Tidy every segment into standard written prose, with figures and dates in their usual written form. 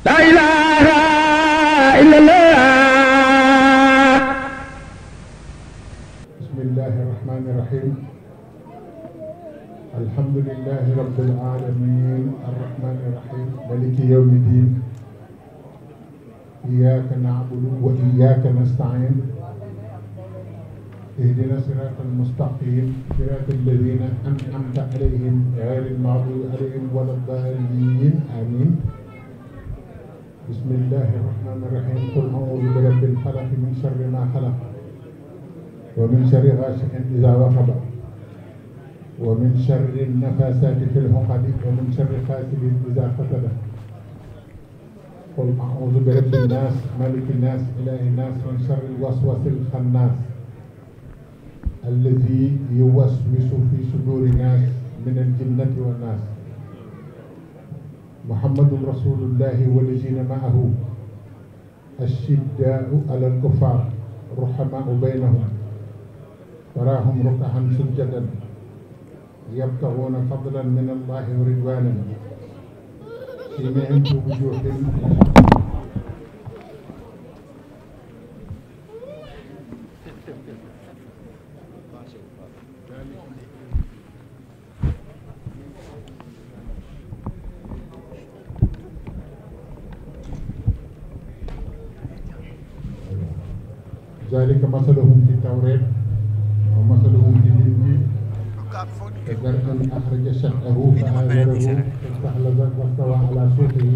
la ilaha illallah. Bismillahi rahmani rahim. Alhamdulillahi rabbil alamin arrahmani rahim maliki yawmi din. Iyyaka na'budu wa iyyaka nasta'in. اهدنا الصراط المستقيم صراط الذين أنعمت عليهم غير المغضوب عليهم ولا الضالين آمين. بسم الله الرحمن الرحيم. قل أعوذ برب الفلق من شر ما خلق ومن شر غاسق إذا وقب ومن شر النفاثات في العقد ومن شر حاسد إذا حسد. قل أعوذ برب الناس ملك الناس إله الناس من شر الوسواس الخناس الذي يوسوس في صدور الناس من الجنة والناس. محمد رسول الله والذين معه الشداء على الكفار رحماء بينهم تراهم ركعا سجدا يبتغون فضلا من الله ورضوانا سيماهم في وجوههم ذلك مثلهم في التوراة ومثلهم في الإنجيل كزرع أخرج شطأه فآزره فاستغلظ واستوى على سوقه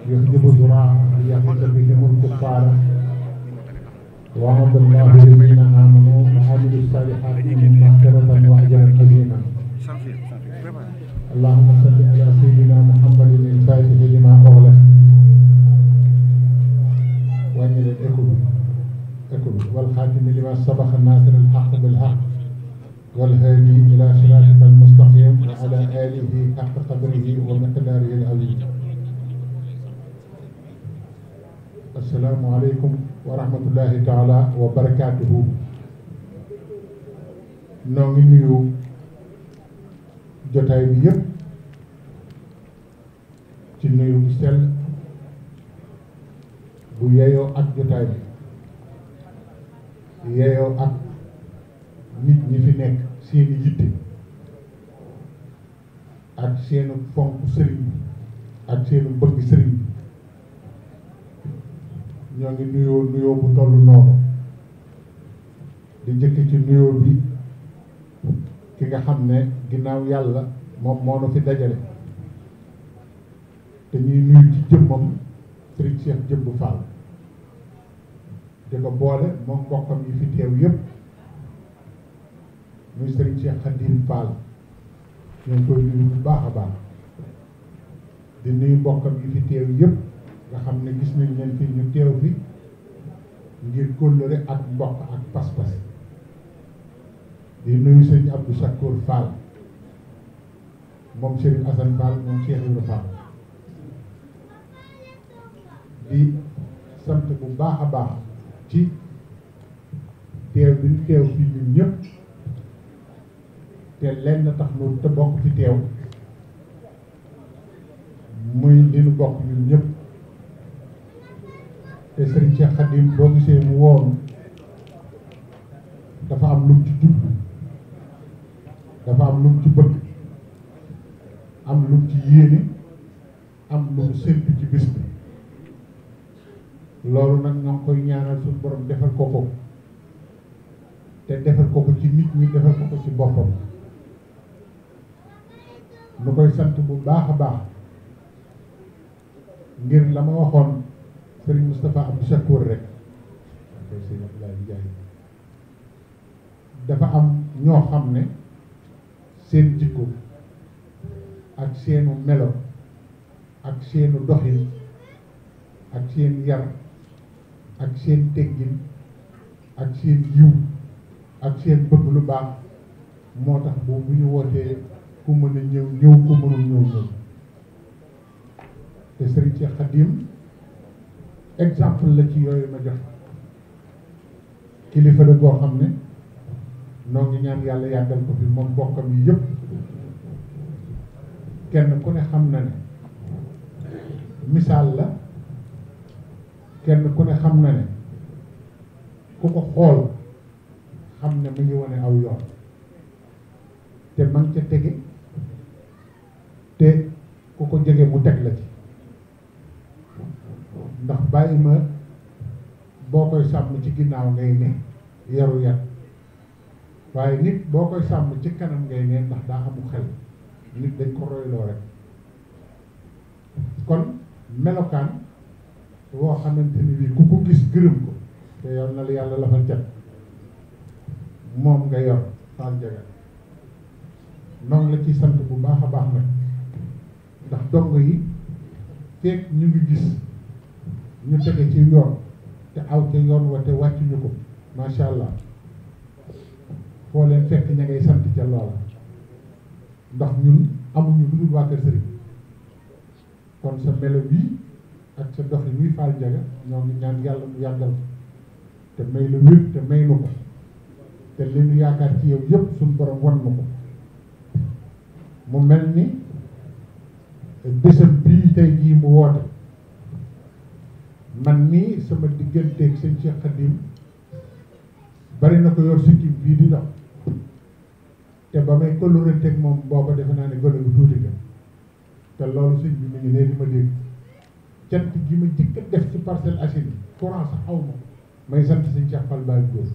يحجب الزراع ليغيظ بهم الكفار وعد الله الذين آمنوا وعملوا الصالحات مغفرة وأجرا عظيما. اللهم صل على سيدنا محمد الفاتح لما أغلق وأن الإكل والخاتم لما سبق الناصر الحق بالحق والهادي إلى صراطك المستقيم وعلى آله حق قدره ومقداره العظيم. السلام عليكم ورحمة الله تعالى وبركاته. noo ngi nuyu jotaay bi yëpp ci nuyu bu sell bu yeyoo ak jotaay bi yeyoo ak nit ñi fi nekk seeni yitte ak seenu fonk sëriñ bi ak seenu bëgg sëriñ bi ñoo ngi nuyoo bu toll noonu di njëkk ci nuyoo bi ki nga xam ne ginnaaw yàlla moom moo nu fi dajale te ñuy nuyu ci jëmmam Serigne Cheikh Jëmb Fall di ko boole moom mbokkam yi fi teew yëpp muy Serigne Cheikh Khadim Fall ñoo ngi koy nuyu bu baax a baax di nuyu mbokkam yi fi teew yëpp nga xam ne gis nañ leen fi ñu teew fi ngir kóllëre ak mbokk ak pas-pas di nuyu Serigne Abdou Chakour Fall moom Serigne Assane Fall moom Cheikh Ibrahima Fall di sant bu baax a baax ci teew bi ñu teew fii ñun ñëpp te lenn tax nu te bokk fi teew muy li nu bokk ñun ñëpp te Serigne Cheikh Khadim boo gisee mu woon dafa am lu mu ci jublu dafa am lu mu ci bëgg am lu mu ci yéene am lu mu séntu ci bis bi loolu nag ñoo ngi koy ñaanal suñu borom defal ko ko te defal ko ko ci nit ñi defal ko ko ci boppam nu koy sant bu baax a baax ngir la ma waxoon Serigne Moustapha Abdou Chakour rek dafa am ñoo xam ne seen jikko ak seenu melo ak seenu doxin ak seen yar ak seen teggin ak seen yiw ak seen bëgg lu baax moo tax bu ñu wootee ku mën a ñëw ñëw ku mënul ñëw ñëw te Serigne Cheikh Khadim exemple la ci yooyu ma jox kilifa la goo xam ne noo ngi ñaan yàlla yàggal ko fi moom bokkam yi yëpp kenn ku ne xam na ne misaal la kenn ku ne xam na ne ku ko xool xam ne mu ngi wane aw yoon te man ca tege te ku ko jege mu teg la ci ndax bàyyi ma boo koy sàmm ci ginnaaw ngay ne yaru yat waaye nit boo koy sàmm ci kanam ngay ne ndax daa amul xel nit dañ ko royloo rek kon melokaan woo xamante ni bii ku ko gis gërëm ko te yor na la yàlla lafal cat moom nga yor Fall Ndiaga noonu la ci sant bu baax a baax nag ndax dongo yi fekk ñu ngi gis ñu tege ci yoon te aw ca yoon wa te wàccuñu ko macha allah foo leen fekk ña ngay sant ca loola ndax ñun amuñu lu dul waa kër sëriñ kon sa melo bii ak sa doxi bii Fall Ndiaga ñoo ngi ñaan yàlla mu yàggal ko te may la wér te may nu ko te li ñu yaakaar ci yow yëpp suñu borom wan nu ko mu mel ni bésam bii tey jii mu woote man nii sama digganteeg sëñ Cheikh Khadim bari na ko yor sikkim bii di dox te ba may kóllëranteeg moom booba defe naa ne gone bu tuuti ka te loolu sëñ bi mu ngi ne di ma dégg cant gi ma jëkk a def ci Parcelles Assainies courant sax xaw ma may sant sëñ Cheikh Fall Baye Góor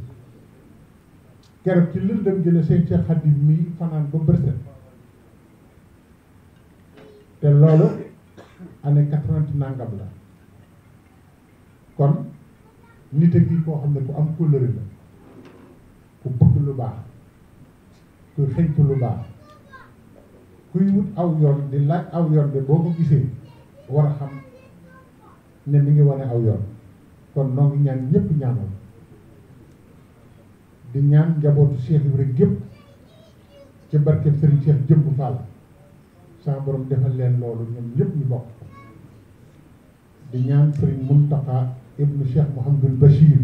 keroog ci lëndëm gi la sëñ Cheikh Khadim mii fanaan ba bërset te loolu année 80 nangam la kon nit a ngi koo xam ne ku am kóllëre la ku bëgg lu baax kuy xëñtu lu baax kuy wut aw yoon di laaj aw yoon de boo ko gisee war a xam ne mi ngi wane aw yoon kon noo ngi ñaan ñëpp ñaanal di ñaan njabootu Cheikh Ibrahima gépp ci barkeb Serigne Cheikh Jëmb Fall sama borom defal leen loolu ñoom ñëpp ñu bokk di ñaan Serigne Mountakha ibnu Cheikh Mouhamadul Bachir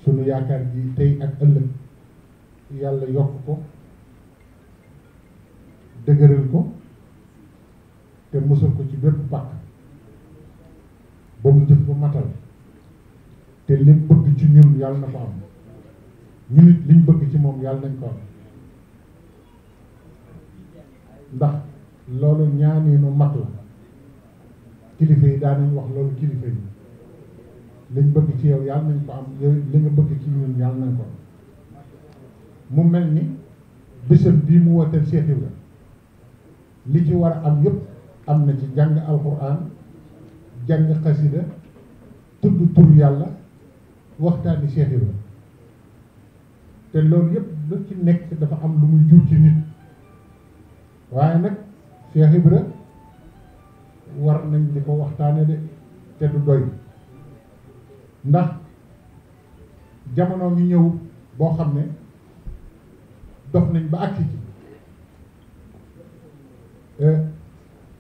sunu yaakaar ji tey ak ëllëg yàlla yokk ko dëgëral ko te musal ko ci bépp pàkk ba mu jëf ba matal te lim bëgg ci ñun yàlla na ko am ñu nit liñ bëgg ci moom yàlla nañ ko am ndax loolu ñaaniinu mag la kilifa yi daan nañ wax loolu kilifa yi liñ bëgg ci yow yàlla nañ ko am yow li nga bëgg ci ñun yàlla nañ ko am mu mel ni bésam bii mu wooteel Cheikh Ibra li ci war a am yëpp am na ci jàng alxuraan jàng xasida tudd tur yàlla waxtaani Cheikh Ibra te loolu yëpp lu ci nekk dafa am lu muy jur ci nit waaye nag Cheikh Ibra war nañ di ko waxtaane de te du doy ndax jamono ngi ñëw boo xam ne dox nañ ba agsi ci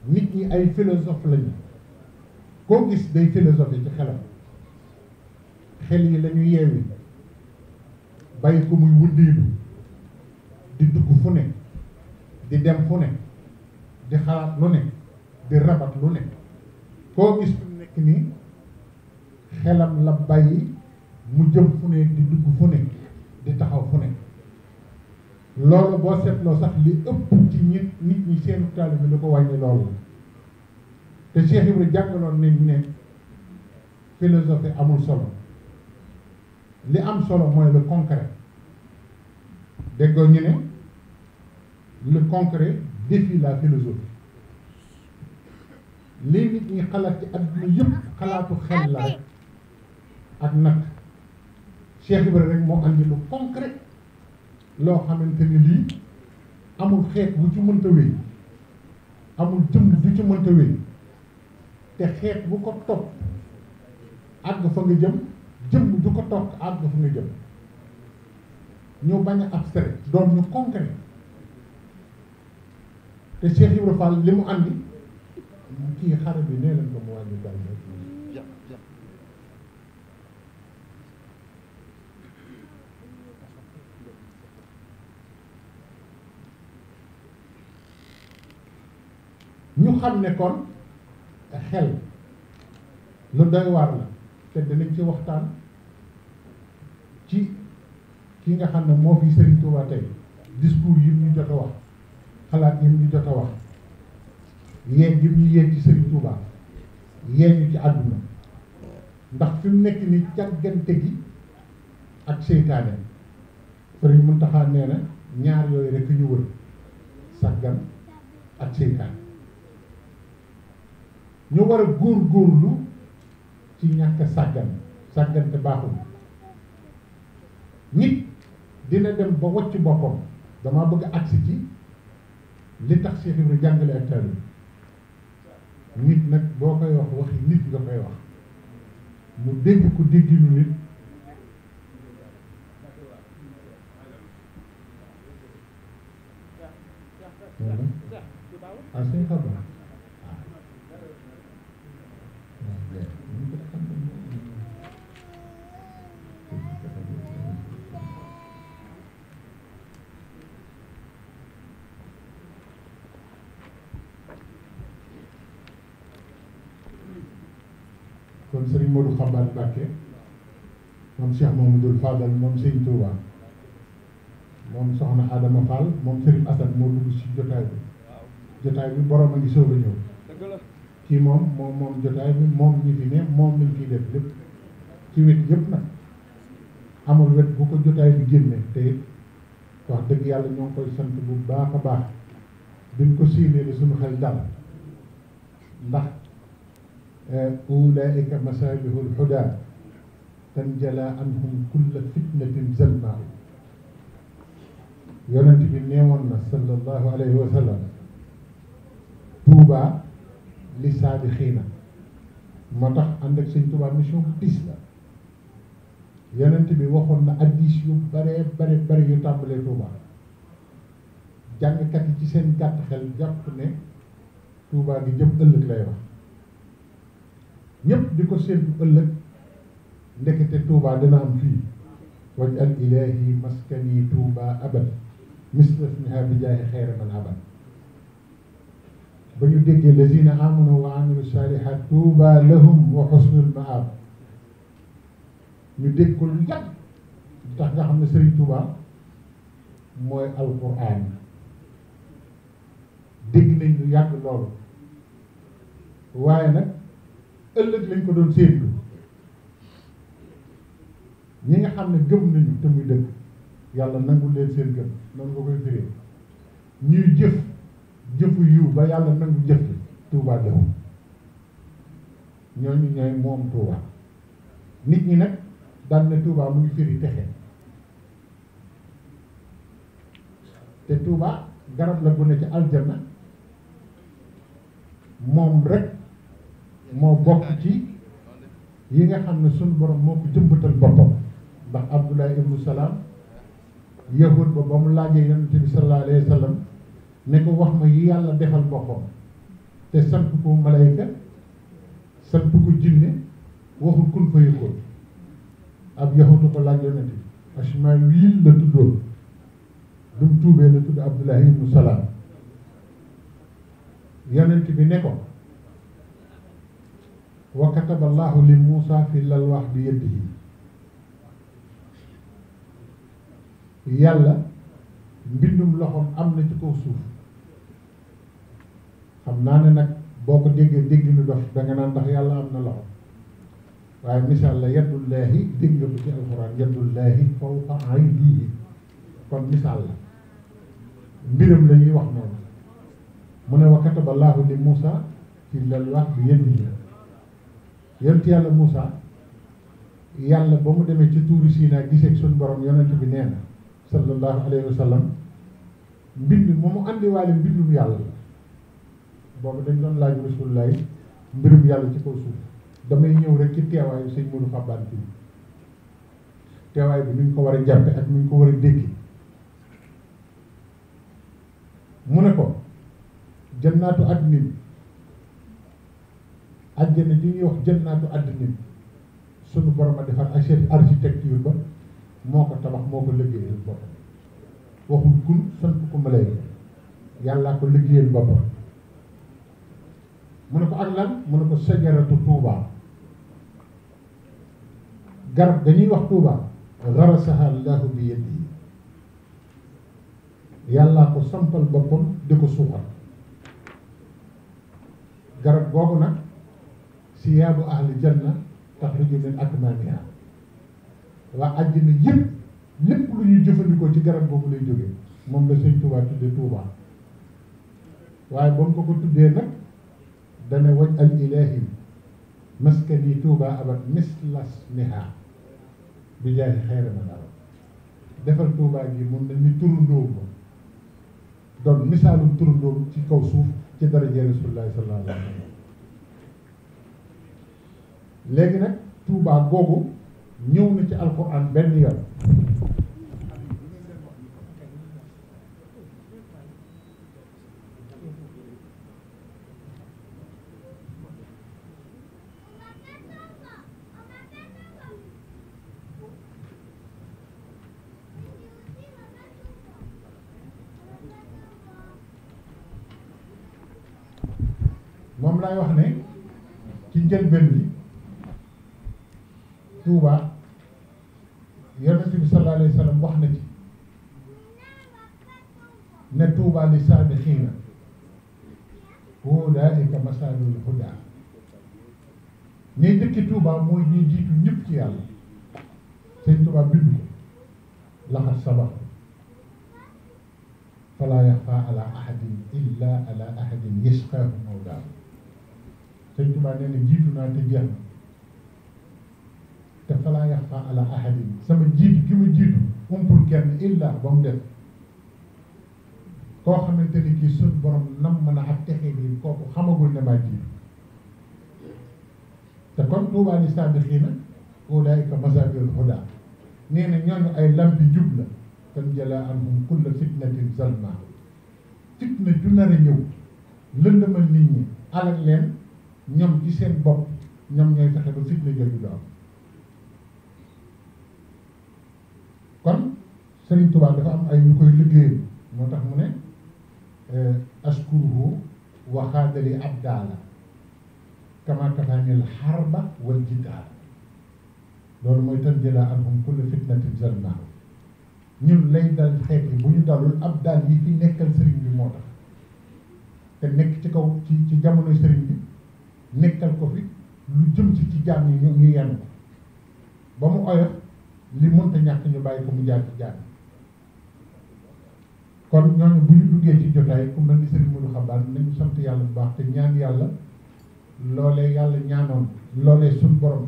nit ñi ay philosophe lañu koo gis day philosophie ci xelam xel yi la ñu yeewi bàyyi ko muy wuddiilu di dugg fu ne di dem fu ne di xalaat lu ne di rabat lu ne koo gis fu nekk nii xelam la bàyyi mu jëm fu ne di dugg fu ne di taxaw fu ne loolu boo seetloo sax li ëpp ci nit ñi seenu taalibe bi lu ko wàññi loolu te Cheikh Ibrahima jàngaloon nañ ne philosophie amul solo li am solo mooy le concret déggoo ñu ne le concret défie la philosophie li nit ñi xalaat ci àdduna yëpp xalaatu xel la rek ak nag Cheikh Ibrahima rek moo andi lu concret loo xamante ni lii amul xeet bu ci mënta wéy amul jëmm bu ci mënta wéy te xeet bu ko topp àgg fa nga jëm jëmm du ko topp àgg fa nga jëm ñu bañ a abstrait doon ñu concret te Cheikh Ibrahima Fall li mu andi kii xare bi nee leen ko mu wàññi dal ñu xam ne kon xel lu doy waar la te danañ ci waxtaan ci ki nga xam ne moo fi Serigne Touba tey discours yi ñu jot a wax xalaat yi ñu jot a wax yéen yi ñu yéen ci Serigne Touba yéen ñu ci àdduna ndax fi mu nekk ni càggante gi ak seytaane Serigne Mountakha nee na ñaar yooyu rek ñu wër sàggan ak seytaane ñu war a góorgóorlu ci ñàkk sàggante baaxul nit dina dem ba wacc boppam damaa bëgg agsi ci li tax Cheikh Ibrahima jàngale ak taalibe nit nag boo koy wax waxi nit nga koy wax mu dégg ko dégginu nit kon Serigne Modou Xabane Mbacké moom Cheikh Mamadou Fadal moom Serigne Touba moom soxna Adama Fall moom Serigne Assane moo dugg ci jotaay bi borom a ngi soog a ñëw kii moom jotaay bi moom ñi fi ne moom lañ fiy def lépp ci wet yëpp nag amul wet bu ko jotaay bi génne te it wax dëgg yàlla ñoo ngi koy sant bu baax a baax duñ ko siinee la suñu xel dal ndax ulaika masabihul huda tanjala anhum kulla fitnatin zalma yonent bi neewoon na sallallahu alayhi wa sallam Touba li saadixiina moo tax ànd ak sëñ Touba mission bu diis la yonent bi waxoon na addis yu bare yu tàmbalee Touba jàngkat yi ci seen gàtt xel jàpp ne Touba gi jëm ëllëg lay wax ñëpp di ko séentu ëllëg ndekete Touba dina am fii waj al ilahi maskani Touba abad misla ismiha bi jaahi xayra man abad ba ñu déggee lazina amanu wa amilu salihat Touba lahum wa xusnul maab ñu dégg ko lu yàgg tax nga xam ne Serigne Touba mooy alquran dégg nañ lu yàgg loolu waaye nag ëllëg lañ ko doon séentu ñi nga xam ne gëm nañu te muy dëgg yàlla nangul leen seen gëm noonu nga koy firee ñuy jëfu yiw ba yàlla nangu jëf ci Touba lahum ñooñu ñooy moom Touba nit ñi nag daan ne Touba mu ngi firi texe te Touba garab la gu ne ci aljanna moom rek moo bokk ci yi nga xam ne sunu borom moo ko jëmbatal boppam ndax Abdullah ibnu Salaam yahud ba mu laajee yonent bi sallallahu alayhi wa sallam ne ko wax ma yi yàlla defal boppam te sant ko malayka sant ko jinne waxul kun fa yëkkoon ab yahudu ko laaj yonent bi Ashmawiil la tuddoon lu mu tuubee la tudd Abdullah ibnu Salaam yonent bi ne ko wa kataba Allahu li Muusa fi lalwaax bi yadihi yàlla mbindum loxoom am na ci kaw suuf xam naa ne nag boo ko déggee dégg nu dof da nga naan ndax yàlla am na loxo waaye misaal la yadullaahi dégg nga ko ci alxuraan yadullaahi fawqa aydihi kon misaal la mbiram la ñuy wax noonu mu ne wa kataba Allahu li Muusa fi lalwaax bi yadihi yonent yàlla Muusa yàlla ba mu demee ci tuuri Siinaa gisee ak suñu borom yonent bi nee na sallallahu alayhi wa sallam mbind moomu àndiwaale mbindum yàlla la boobu dañ doon laaj Rasulullah mbirum yàlla ci kaw suuf damay ñëw rek ci teewaayu sëñ Modou Xabane bi teewaay bi ni ñu ko war a jàppe ak ni ñu ko war a dégg mu ne ko jannaatu adnin àjjana ji ñuy wax jannaatu adnin sunu borom a defar architecture ba moo ko tabax moo ko liggéeyal boppam waxul kun sant ko malayka yàllaa ko liggéeyal boppam mu ne ko ak lan mu ne ko sajaratu Tuuba garab dañuy wax Tuuba garasaha Allahu bi yadihi yàllaa ko sampal boppam di ko suuxal garab googu nag siyaabu ahli janna taxruju min akmaamiha waa àjjana yëpp lépp lu ñuy jëfandikoo ci garab googu lay jógee moom la sëñ Tuubaa tuddee Tuubaa waaye ba mu ko tuddee nag dana waj al ilaahi maskani Tuubaa abat mislas niha bi jaahi xayra man arab defal Tuubaa gi mun nañ ni turundóom ba doon misaalum turundóom ci kaw suuf ci daraja Rasulullaahi sallallaahu alayhi wa sallam léegi nag Tuubaa googu ñëw na ci alquran benn yoon moom laay wax ne ci njëlbéen bi Tuuba yonent bi sallallahu alayhi wa sallam wax na ci ne Tuuba li saabiqiina ulaa'ika masaalul hudaa ñuy dëkki Tuuba mooy ñuy jiitu ñëpp ci yàlla sëñ Tuuba bind ko laqad sabaqa falaa yaxfaa alaa ahadin illaa alaa ahadin yashqaahu mawlaahu sëñ Tuuba nee na jiitu naa te jeex na te falaa yaxfaa alaa ahadin sama jiitu ki ma jiitu umpul kenn illaa ba mu def koo xamante ni kii suñ borom nam mën a ak texe bi kooku xamagul ne maa jiitu te kon Tuubaa li saabiqiina ulaa'ika masaabihul hudaa nee na ñooñu ay lampi njub la tan jalaa anhum kulla fitnatin zalma fitna ju nar a ñëw lëndëmal nit ñi alal leen ñoom ci seen bopp ñoom ñooy fexe ba fitna jooju du am kon Sëriñ Tuubaa dafa am ay ñu koy liggéeyal moo tax mu ne askuruhu wa xaadali abdaala kama kafaanil xarba wal jidaala loolu mooy tan jëlaa anhum kulla fitnatin zalma ñun lay dal xeet yi bu ñu dalul ab daal yi fi nekkal sëriñ bi moo tax te nekk ci kaw ci jamono sëriñ bi nekkal ko fi lu jëm ci jaam yi ñu yenn ko ba mu oyof li mënta ñàkk ñu bàyyi ko mu jaar ci jaam yi kon ñooñu bu ñu duggee ci jotaay ku mel ni sëriñ Modou Xabaan nañu sant yàlla bu baax te ñaan yàlla loolee yàlla ñaanoon loolee suñ borom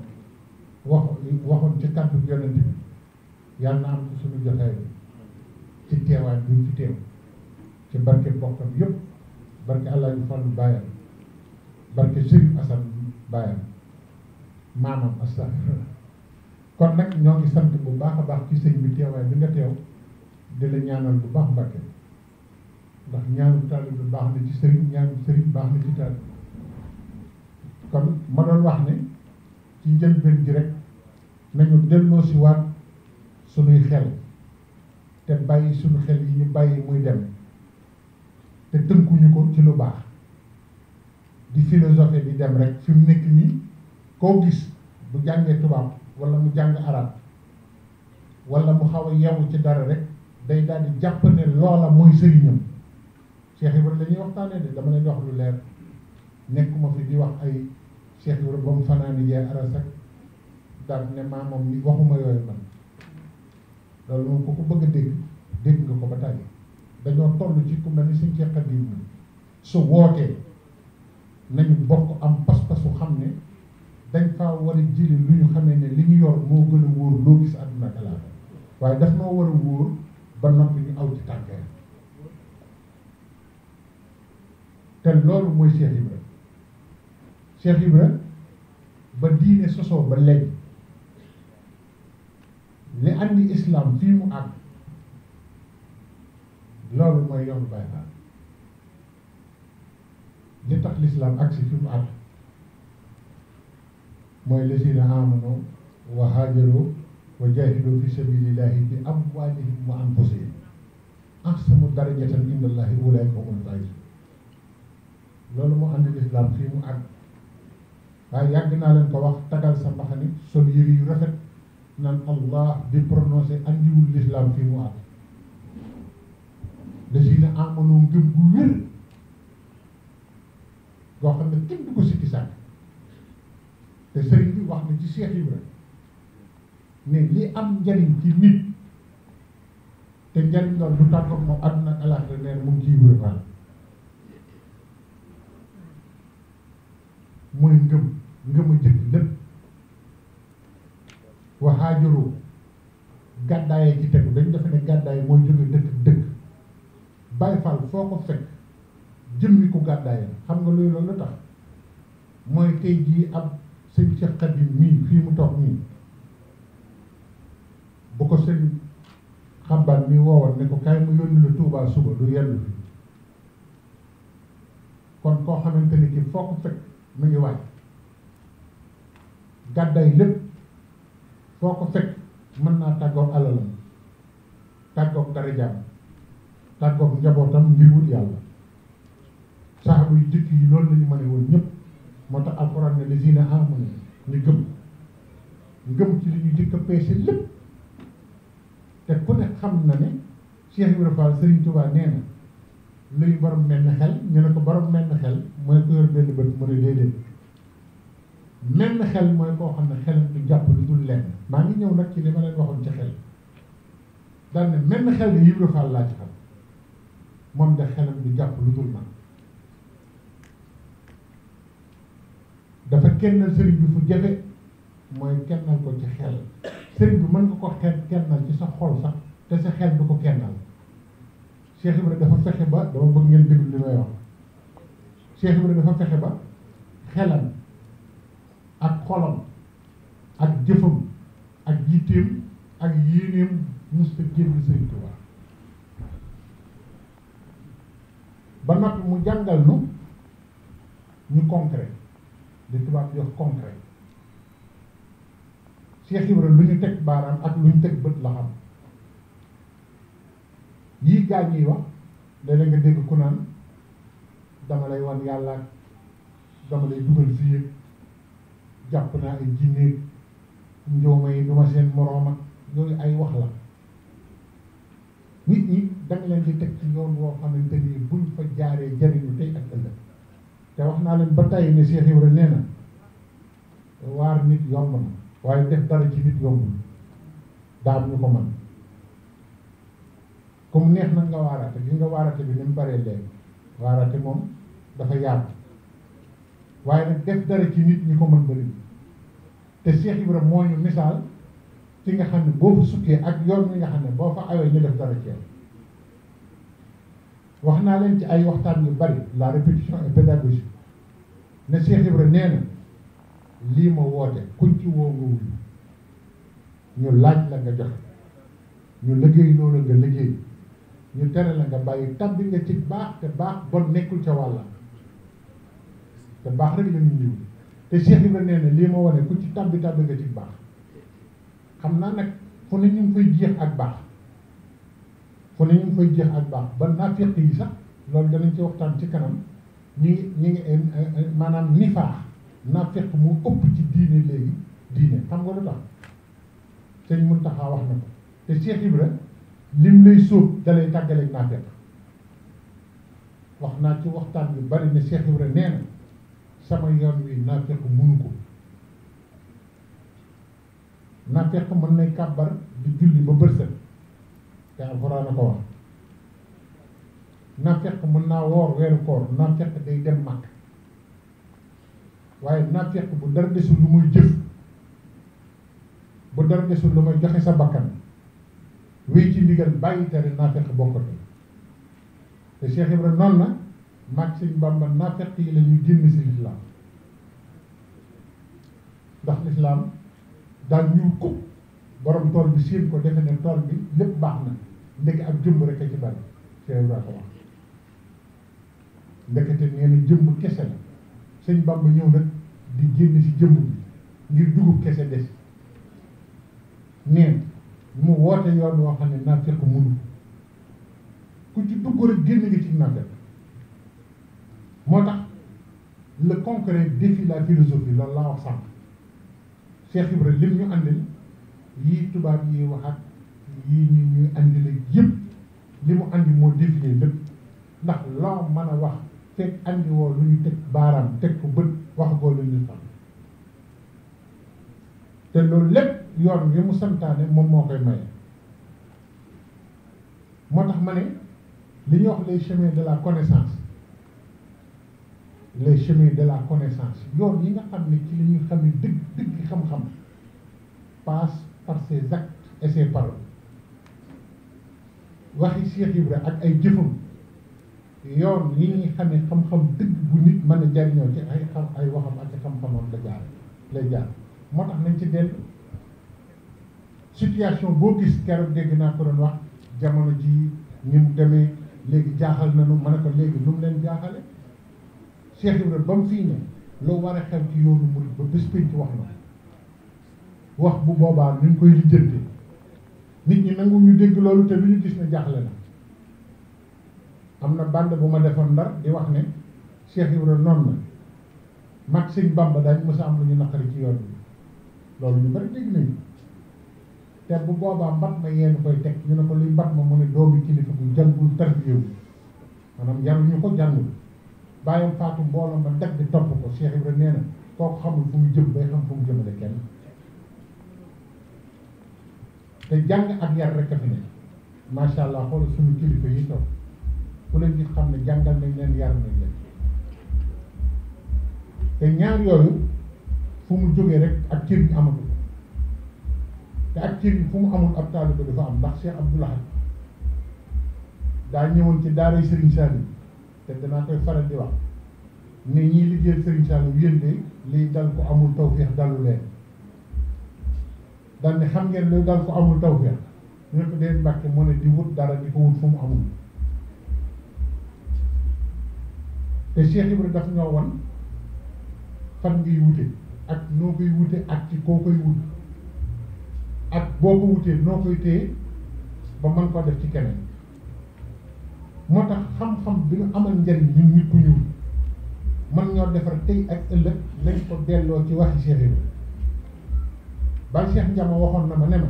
waxoon ci kàddu yonent bi yàlla na am ci suñu jotaay bi ci teewaay bi fi teew ci barke bokkam yëpp barke Alaaji Fallu baayam barke Sëriñ Asan baayam maamam astafurlah kon nag ñoo ngi sant bu baax a baax ci sëñ bi teewaay bi nga teew di la ñaanal bu baax Mbàkke ndax ñaanu taalib bi baax na ci sëriñ ñaanu sëriñ baax na ci taalib kon ma doon wax ne ci njëlbéen gi rek nañu delloo si waat suñuy xel te bàyyi suñu xel yi ñu bàyyi muy dem te tënkuñu ko ci lu baax di philosophie di dem rek fi mu nekk nii koo gis bu jàngee tubaab wala mu jàng arab wala mu xaw a yeewu ci dara rek day daal di jàpp ne loola mooy sëriñam Cheikh Ibrahima la ñuy waxtaanee de dama leen di wax lu leer nekkuma fi di wax ay Cheikh Ibrahima ba mu fanaani jee arasak daal ne maa moom ni waxuma yooyu man loolu moom ku ko bëgg a dégg nga ko ba tàyyi dañoo toll ci ku mel ni suñ Cheikh Xadim su wootee nañu bokk am pas-pasu xam ne dañ faa war a jëli lu ñu xamee ne li ñu yor moo gën a wóor loo gis àdduna ak alaaka waaye daf noo war a wóor ba noppi ñu aw ci tànkee te loolu mooy Cheikh Ibra Cheikh Ibra ba diine sosoo ba léegi li andi islam fii mu àgg loolu mooy yoonu Baay Faal li tax l'islam agsi fi mu àgg mooy lazina amanu wa haajaru wa jaahidu fi sabilillahi bi amwaalihim wa anfusihim ahsanu darajatan indallahi ulaa'ika humul faa'izuun loolu moo andi lislaam fii mu àgg waaye yàgg naa leen ko wax tagal sa mbaxani sol yëri yu rafet naan Allah di prononcé andiwul lislaam fii mu àgg lazina amanu ngëm gu wér goo xam ne kenn du ko sikki sàkk te sëriñ bi wax na ci Cheikh Ibra ne li am njariñ ci nit te njariñ loolu du tàggoog moom àdduna ak alaaxira neen mu ngi ci Ibra Fall mooy ngëm a jëkk lépp waxaajaroo gàddaayee ci tegu dañ defe ne gàddaay mooy jóge dëkk Baay Faal foo ko fekk jëmmi ko gàddaayee xam nga loolu la tax mooy tey jii ab sëñ Cheikh Khadim mii fii mu toog nii bu ko sëñ xambaan mi woowoon ne ko kaay mu yónni la Tuubaa suba du yenn fi kon koo xamante ni ki foo ko fekk mu ngi wàcc gàddaay lépp foo ko fekk mën naa tàggoog alalam tàggoog darajaam tàggoog njabootam ngir wut yàlla saxaaba yu jëkk yi loolu la ñu mën a woon ñëpp moo tax alxuraan ne lazina amanu ñu gëm ci li ñu jëkk a peese lépp te ku ne xam na ne Cheikh Ibrahima Fall Serigne Touba nee na luy borom menn xel ñu ne ko borom menn xel mooy ko yor benn bët mu ne déedéet menn xel mooy koo xam ne xelam du jàpp lu dul lenn maa ngi ñëw nag ci li ma leen waxoon ci xel daal ne menn xel de Ibrahima Fall laa ci xam moom de xelam du jàpp lu dul man dafa kennal sëriñ bi fu jafe mooy kennal ko ci xel sëriñ bi mën nga ko kennal ci sa xol sax te sa xel du ko kennal Cheikh Ibrahima dafa fexe ba dama bëgg ngeen déglu li may wax Cheikh Ibrahima dafa fexe ba xelam ak xolam ak jëfam ak yitteem ak yéeneem musta génn Sëriñ Tuubaa ba noppi mu jàngal nu ñu concret li tubaab di wax concret Cheikh Ibrahima lu ñu teg baaraam ak lu ñu teg bët la xam yii gaa ñiy wax léeg-léeg nga dégg ku naan dama lay wan yàlla dama lay dugal fii jàpp naa ay jinne njooma yi duma seen moroom ak yooyu ay wax la nit ñi danga leen di teg ci yoon woo xamante ni buñ fa jaaree jariñu tey ak ëllëg te wax naa leen ba tey ne Cheikh Ibrahima nee na waar nit yomb na waaye def dara ci nit yombul daam ñu ko mën comme neex nag nga waaraate gis nga waaraate bi ni mu baree léegi waaraate moom dafa yaatu waaye nag def dara ci nit ñi ko mën bëri te Cheikh Ibrahima moo ñu misaal ci nga xam ne boo fa sukkee ak yoon wi nga xam ne boo fa awee ñu def dara ci yow wax naa leen ci ay waxtaan yu bari la répétition et pédagogie ne Cheikh Ibrahima nee na lii ma woote kuñ ci woo nga wuyu ñu laaj la nga joxe ñu liggéey loolu nga liggéey ñu tere la nga bàyyi tabbi nga ci baax te baax bon nekkul ca wàlla te baax rek la ñu ñëw te Cheikh Ibrahima nee na lii ma wane ku ci tabbi nga ci baax xam naa nag fu ne ñu ngi fay jeex ak baax fu ne ñu ngi fay jeex ak baax ba naafiq yi sax loolu danañ ci waxtaan ci kanam ñi ngi maanaam nifaax naafiq mu ëpp ci diine léegi diine xam nga lu tax sëñ Muntaxa wax na ko te Cheikh Ibrahima lim lay sóob dalay tàggaleeg naafiq wax naa ci waxtaan bi bari ne Cheikh Ibrahima nee na sama yoon wi naafiq mënu ko naafiq mën nay kàbbar di julli ba bërsëg te alxuraan a ko wax naafiq mën naa woor weeru koor naafiq day dem màkk waaye naafiq bu dara desul lu muy jëf bu dara desul lu muy joxe sa bakkan wéy ci ndigal bàyyi tere naafiq bokkatu te Cheikh Ibrahima noonu na mag Sëñ Bamba naafiq yi la ñuy génn si lislaam ndax lislaam daal ñuul kub borom tool bi séen ko defe ne tool bi lépp baax na ndeke ak jëmb rek a ci bari Cheikh Ibrahima ko wax ndekete nee na jëmb kese la Sëñ Bamba ñëw nag di génn si jëmb bi ngir dugub kese des neen mu woote yoon woo xam ne naafiq mënu ku ci dugg rek génn nga ci naafiq moo tax le concret défie la philosophie loolu laa wax sànq Cheikh Ibra lim ñu andil yii tubaab yi wax ak yii ñuy andil yëpp li mu andi moo défier lépp ndax loo mën a wax fekk andi woo lu ñu teg baaraam teg ko bët wax goo lu ñu xam te loolu lépp yoon yi mu santaane moom moo koy maye moo tax ma ne li ñuy wax les chemins de la connaissance les chemins de la connaissance yoon yi nga xam ne ci li ñuy xam ne dëgg xam-xam passe par ses actes et ses paroles waxi Cheikh Ibra ak ay jëfam yoon yi ñuy xamee xam-xam dëgg bu nit mën a jariñoo ci ay waxam ak xam-xamam lay jaar moo tax nañ ci dellu situation boo gis keroog dégg naa ko doon wax jamono ji ni mu demee léegi jaaxal nañu ma ne ko léegi lu mu leen jaaxale Cheikh Ibra ba mu fii ne loo war a xew ci yoonu murid ba bés pénc wax na wax bu boobaa ni ñu koy lijjante nit ñi nangu ñu dégg loolu te lu ñu gis ne jaaxle na am na bande bu ma defoon Ndar di wax ne Cheikh Ibra noonu na mag sëñ Bamba daañu mës a am lu ñu naqari ci yoon bi loolu ñu bari dégg nañu te bu boobaa mbat ma yéen koy teg ñu ne ko luy mbat ma mu ne doomi kilifa bu jàngul tarbiyewu maanaam yaruñu ko jàngul bàyyam faatu mbooloo ma dagg di topp ko Cheikh Ibra nee na kooku xamul fu mu jëm bay xam fu mu jëmale kenn te jàng ak yar rek a fi ne macha allah xoolal suñu kilifa yi toog ku leen di xam ne jàngal nañ leen yar nañ leen te ñaar yooyu fu mu jógee rek ak cër yi amatu te ak cër yi fu mu amul ab taalibe dafa am ndax Cheikh Abdoul Ahad daa ñëwoon ci daaray Serigne Saliou te danaa koy faral di wax ne ñii liggéeyal Serigne Saliou yéen de lii dal ko amul tawfeex dalu leen dal ne xam ngeen luy dal ko amul tawfeex ñu ne ko dee Mbàkke mu ne di wut dara di ko wut fu mu amul te Cheikh Ibra daf ñoo wan fan ngay wute ak noo koy wute ak ci koo koy wut ak boo ko wutee noo koy téye ba mën koo def ci keneen moo tax xam-xam bi ñu amal njariñ ñun nit ku ñuul man ñoo defar tey ak ëllëg lañ ko delloo ci waxi Cheikh Ibra ba Cheikh Ndiama waxoon na ma ne ma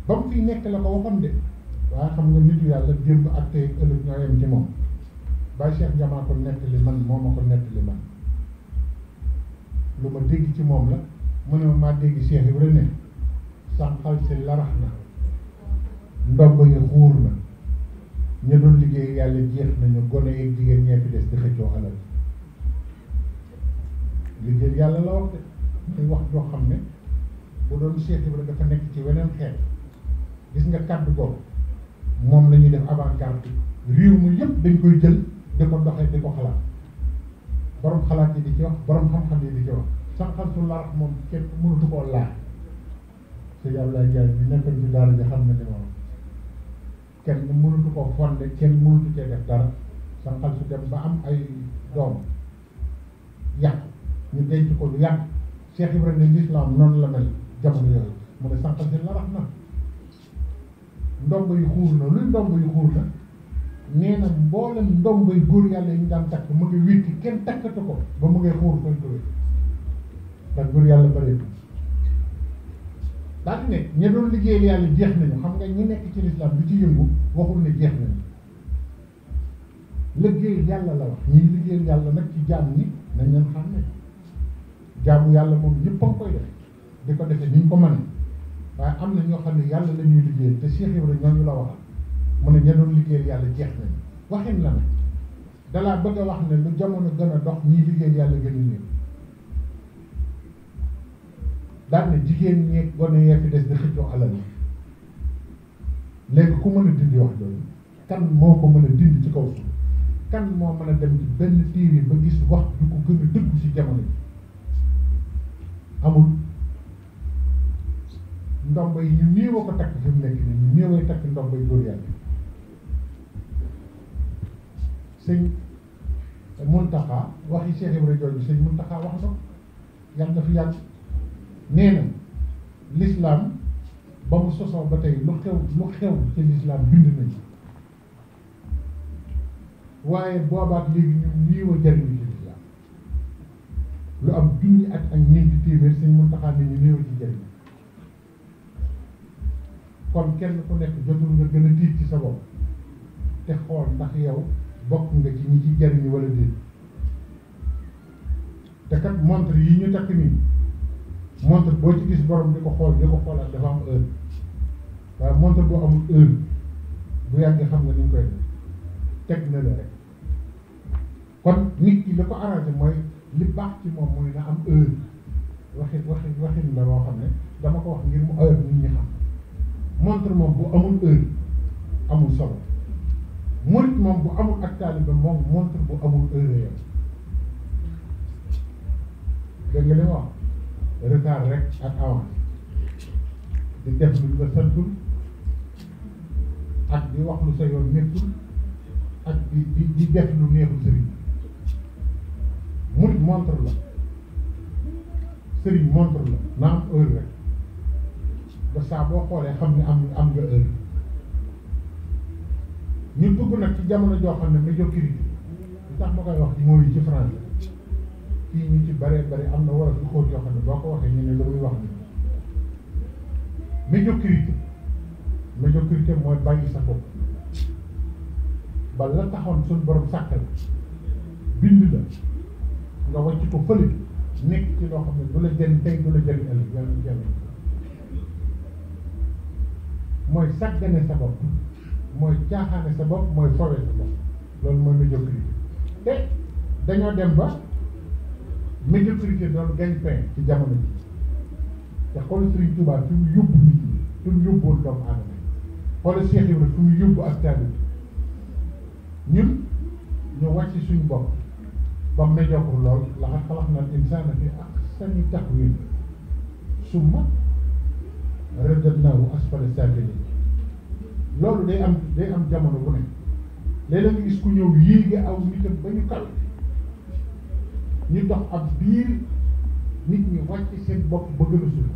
ba mu fiy nekk la ko waxoon de waaye xam nga nitu yàlla démb ak tey ëllëg ñoo yem ci moom ba Cheikh Ndiama ko nettali man moo ma ko nettali man lu ma dégg ci moom la mu ne ma maa dégg Cheikh Ibra ne sànqal si larax na ndomb yi xuur na ña doon liggéey yàlla jeex nañu gone yeeg jigéen ñee fi des di xëccoo alal liggéey yàlla la wax de muy wax joo xam ne bu doon Cheikh Ibra dafa nekk ci weneen xeet gis nga kàddu boobu moom la ñuy def avant-garde réew mi yëpp dañ koy jël di ko doxee di ko xalaat borom xalaat yi di ci wax borom xam-xam yi di ci wax sànqal su larax moom kenn mënatu koo laaj sëñ Abdoulaye Diagne bi nekkoon ci daara ji xam na li ma wax kenn mënatu koo fonde kenn mënatu cee def dara sànqal su dem ba am ay doom yàq ñu denc ko lu yàq Cheikh Ibra ne l'islam noonu la mel jamono yooyu mu ne sànqal si larax na ndomb yu xuur na luy ndomb yu xuur na nee na mboolem ndomb yu góor yàlla yi ñu daan takk mu ngi witti kenn takkatu ko ba mu ngay xuur koy koy ndax góor yàlla bëreetu daal di ne ña doon liggéeyal yàlla jeex nañu xam nga ñi nekk ci lislaam bi ci yëngu waxul ne jeex nañu liggéeyal yàlla la wax ñi liggéeyal yàlla nag ci jaam ñi nañ leen xam ne jaamu yàlla moom ñëpp a ngi koy def di ko defee ni ñu ko mënee waaye am na ñoo xam ne yàlla la ñuy liggéeyal te Cheikh Ibra ñooñu la waxal mu ne ña doon liggéeyal yàlla jeex nañu waxin la ne dalaa bëgg a wax ne lu jamono gën a dox ñii liggéeyal yàlla gën a néew daal ne jigéen ñeeg gone yee fi des di xëccoo alal yi léegi ku mën a dindi wax loolu kan moo ko mën a dindi ci kaw suuf kan moo mën a dem ci benn téere ba gis wax du ko gën a dëggu ci jamono ji amul ndomba yi ñu néew a ko takk fi mu nekk nii ñu néeway takk ndomba yi góor yàlla sëñ Muntaxa waxi Cheikh Ibra jooju sëñ Muntaxa wax na yàlla na fi yàgg nee na l'islam ba mu sosoo ba tey lu xew ci l'islam bind nañu waaye boobaak léegi ñu néew a jariñu ci l'islam junni at ak ñeenti téeméer Sëñ Muntaxa ni ñu néew ci jëriñ kon kenn ku nekk jotul nga gën a tiit ci sa bopp te xool ndax yow bokk nga ci ñi ci jëriñu wala déet te kat montre yi ñu takk nii montre boo ci gis borom di ko xoolaat dafa am heure waaye montre boo amul heure bu yàggee xam nga ni ñu koy def teg na la rek kon nit ki la ko arrangé mooy li baax ci moom mooy na am heure waxin la loo xam ne dama ko wax ngir mu heure nit ñi xam montre moom bu amul heure amul solo murit moom bu amul ak taalibe moom montre bu amul heure yow dégg nga li ma wax retard rek ak avance di def lu la santul ak di wax lu sa yoon nekkul ak di def lu neexul sëriñ murit montre la sëriñ montre la na am heure rek ba saa boo xoolee xam ne am nga heure ñu dugg nag ci jamono joo xam ne médiocrité li tax ma koy wax ci mooy ci français kii ñu ci bare am na war a fi xóot yoo xam ne boo ko waxee ñu ne la muy wax ni médiocrité mooy bàyyi sa bopp ba la taxoon suñu borom sàkk la bind la nga wàcc ko fële nekk ci loo xam ne du la jëriñ tey du la jëriñ ëllëg yàlla jëriñ mooy sàggane sa bopp mooy caaxaane sa bopp mooy fowee sa bopp loolu mooy médiocrité te dañoo dem ba médiocrité doon gagne-pain ci jamono ji te xool Serigne Touba fi mu yóbbu nit ñi fi mu yóbbuwoon doomu aadama xool Cheikh Ibrahima fi mu yóbbu ak taalibe ñun ñu wàcc suñu bopp ba médiocre lool laqad xalaqna al insaana fi ahsani taqwiim summa radadnaahu asfala saafiliin loolu day am jamono bu ne léeg-léeg nga gis ku ñëw yéege aw nitam ba ñu kaw ñu dox ab biir nit ñi wàcc seen bopp ba gën a suuf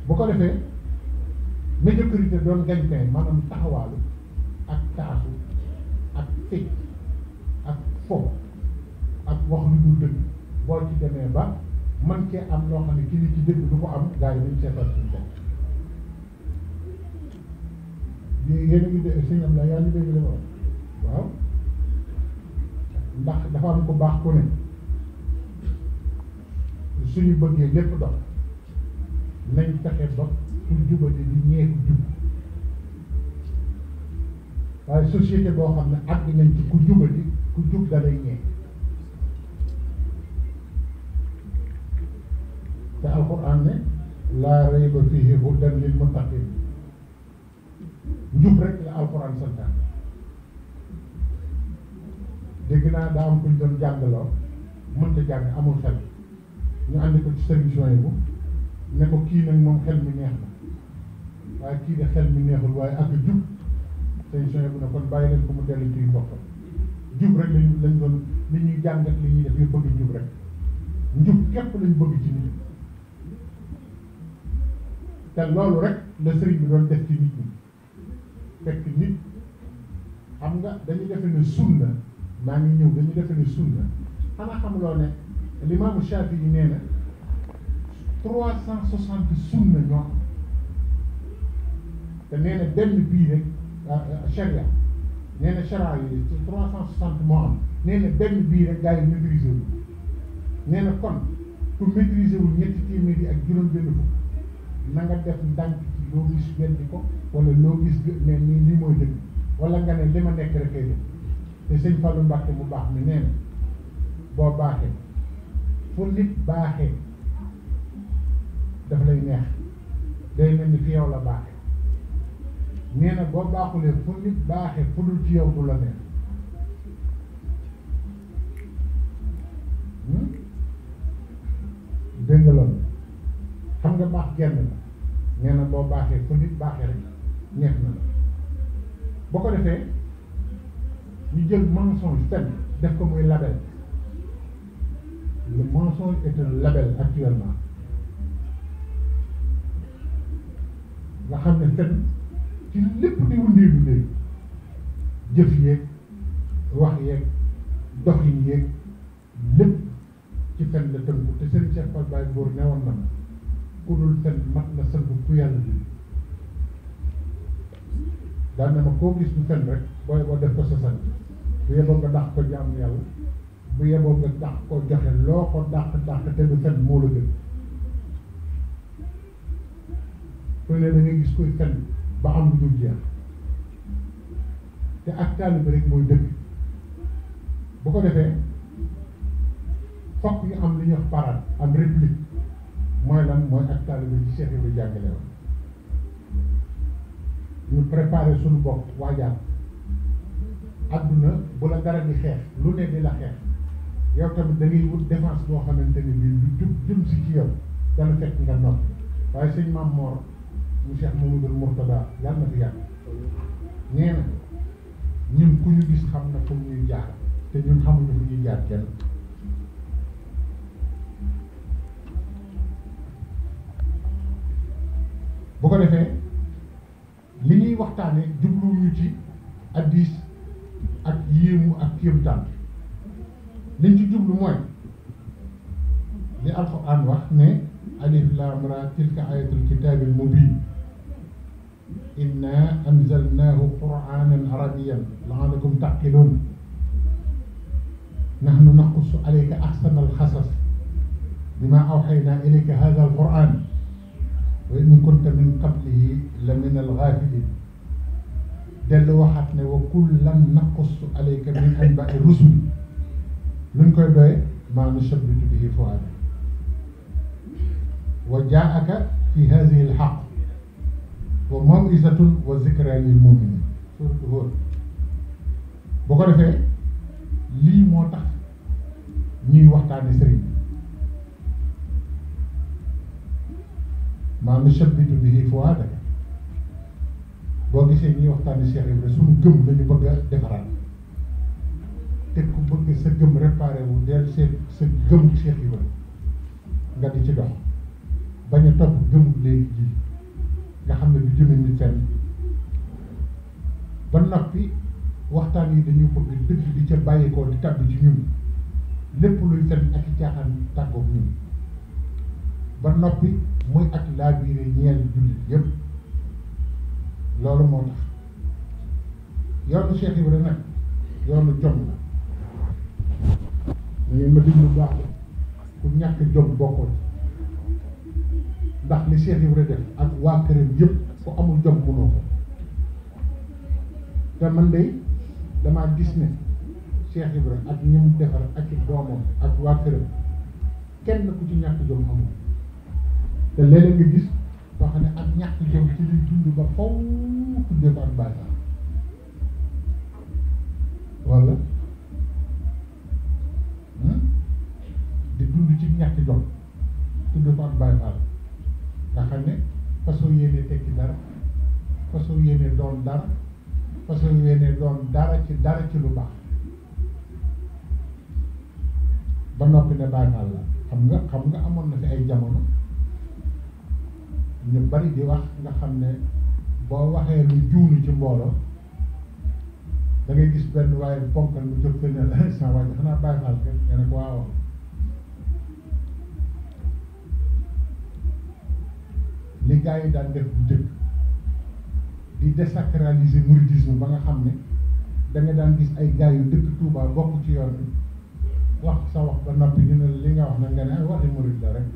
bu ko defee médiocrité doon gagne-pain maanaam taxawaalu ak taasu ak fecc ak fo ak wax lu dul dëgg boo ci demee ba man cee am loo xam ne ki ni ci dëgg du ko am gars yi dañ seetal suñu bopp yéen a ngi dégg sëñ am la yaa ngi dégg li ma wax waaw ndax dafa am ko baax ku ne suñu bëggee lépp dox nañ fexe ba pour jubati di ñeeku jub waaye société boo xam ne àgg nañ ci ku jubati ku jub da lay ñee te alquran ne laa rayba fiihi hudan lil muttaqin njub rek la alquran santaan dégg naa daa am kuñ doon jàngaloo mënta jàng amul xel ñu àndi ko ci solution yi bu ne ko kii nag moom xel mi neex na waaye kii de xel mi neexul waaye ak jub solution yi bu ne kon bàyyi leen ko mu dellu ci boppam jub rek lañ doon li ñuy jàngat li ñuy def yu bëgg jub rek njub képp lañ bëgg ci nit te loolu rek la sëriñ bi doon def ci nit ñi fekk nit xam nga dañuy defe ne sunna maa ngi ñëw dañuy defe ne sunna xanaa xamuloo ne l'imaamu Shaafi yi nee na 360 sunna ñoo am te nee na benn bii rek charia nee na charia yi 360 moo am nee na benn bii rek gars yi maîtriser wu nee na kon ku maîtriser wul ñetti téeméeri ak juróom-benn fukk na nga def ndànk ci loo gis weddi ko wala loo gis ne nii lii mooy dëgg wala nga ne li ma nekk rek kay def te sëñ Fallou Mbacke mu baax mi nee na boo baaxee fu nit baaxee daf lay neex day mel ni fi yow la baaxee nee na boo baaxulee fu nit baaxee fu dul ci yow du la neex dégg nga loolu xam nga baax genn la nee na boo baaxee fu nit baaxee rek neex na la boo ko defee ñu jël mensonge tamit def ko muy label le mensonge est un label actuellement nga xam ne fen ci lépp di wundeelu léegi jëf yeeg wax yeeg doxin yeeg lépp ci fen la tënku te seen Cheikh Fall Baye Góor ne woon na ku dul fen mat na sënk ku yàlla bi daan na ma koo gis du fen rek booy boo def ko sa sant bu yeboo nga dàq ko jaamu yàlla bu yeboo nga dàq ko joxe loo ko dàq te du fen moo la gën fu ne da ngay gis koy fen ba am lu dul jeex te ak taalibe rek mooy dëgg bu ko defee fokk ñu am li ñuy wax parade am réplique mooy lan mooy ak taalibe ci Cheikh Ibrahima jàngale woon ñu préparé suñu bopp waajaat adduna bu la dara di xeex lu ne di la xeex yow tamit da ngay wut défense boo xamante ne bii lu jëm si ci yow dana fekk nga noppi waaye sëñ Maam Mor mu Cheikh Mamadou Mourtada yàlla na fi yàgg nee na ñun ku ñu gis xam na fu ñuy jaar te ñun xamuñu fu ñuy jaar kenn bu ko defee li ñuy waxtaane jubluwuñu ci hadiis ak yéemu ak kéemtaan liñ ci jublu mooy li alxuraan wax ne alif laam raa tilka ayatul kitaabil mubiin inna anzalnaahu quraanan arabiyyan la'allakum taqiluun nahnu naqussu alayka ahsanal qasas bimaa awhaynaa ilayka haazal quraan wa in kunta min qablihi la min al-ghaafiliin dellu waxaat ne wa kullan naqussu alayka min anba'i rusul luñ koy doye maa nusabbitu bihi fu'aadak wa jaa'aka fi haadihi al-haqq wa maw'izatun wa zikraa lil mu'miniin suuratu Huud bu ko defee lii moo tax ñuy waxtaane sëriñ bi maa nusabbitu bihi fu'aadak boo gisee ñuy waxtaane Cheikh Ibrahima suñu gëm lañu bëgg a defaraat te ku bëgg sa gëm réparé wu del seet sa gëm Cheikh Ibrahima nga di ci dox bañ a topp gëmu léegi ji nga xam ne du jëme nit fenn ba noppi waxtaan yi dañu bëgg dëgg di ca bàyyikoo di tàbbi ci ñun lépp luy fenn ak i caaxaan tàggoog ñun ba noppi muy ak laabiire ñeel jullit yépp loolu moo tax yoonu Cheikh Ibrahima nag yoonu jom la da ngeen ma diglu baax ku ñàkk jom bokkoo ndax li Cheikh Ibrahima def ak waa këram yëpp ku amul jom mënoo ko te man de damaa gis ne Cheikh Ibrahima ak ñi mu defar ak i doomam ak waa këram kenn ku ci ñàkk jom amul te léeg-léeg nga gis soo xam ne ak ñàkk jom ci liy dund ba faw tuddee ko ak bàyyi wala di dund ci ñàkk jom tuddee ko ak bàyyi faal nga xam ne façon yéene tekki dara façon yéene doon dara façon yéene doon dara ci lu baax ba noppi ne bàyyi faal la xam nga amoon na fi ay jamono ñu bari di wax nga xam ne boo waxee lu juunu ci mbooloo da ngay gis benn waaye ponkal mu jóg fenn la sa waaye xanaa bàyyi faal ke nga ne ko waaw li gars yi daan def bu jëkk di désacraliser mouridisme ba nga xam ne da nga daan gis ay gars yu dëkk Touba bokk ci yoon bi wax sa wax ba noppi ñu ne li nga wax nag nga ne ay waxi murid la rek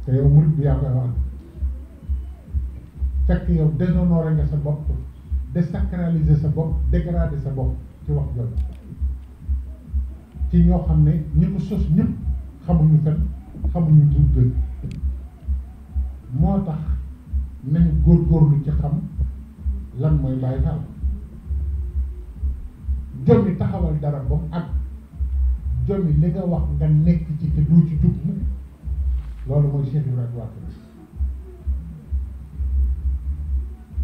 te yow murid bi yaa koy wax fekk yow déshonoré nga sa bopp désacraliser sa bopp dégrader sa bopp ci wax jooju ci ñoo xam ne ñi ko sos ñëpp xamuñu fen xamuñu duur dëgg moo tax nañ góorgóorlu ci xam lan mooy Baay Faal jommi taxawal dara ba mu ak jommi li nga wax nga nekk ci te doo ci jug mu loolu mooy Cheikh Ibrahima wax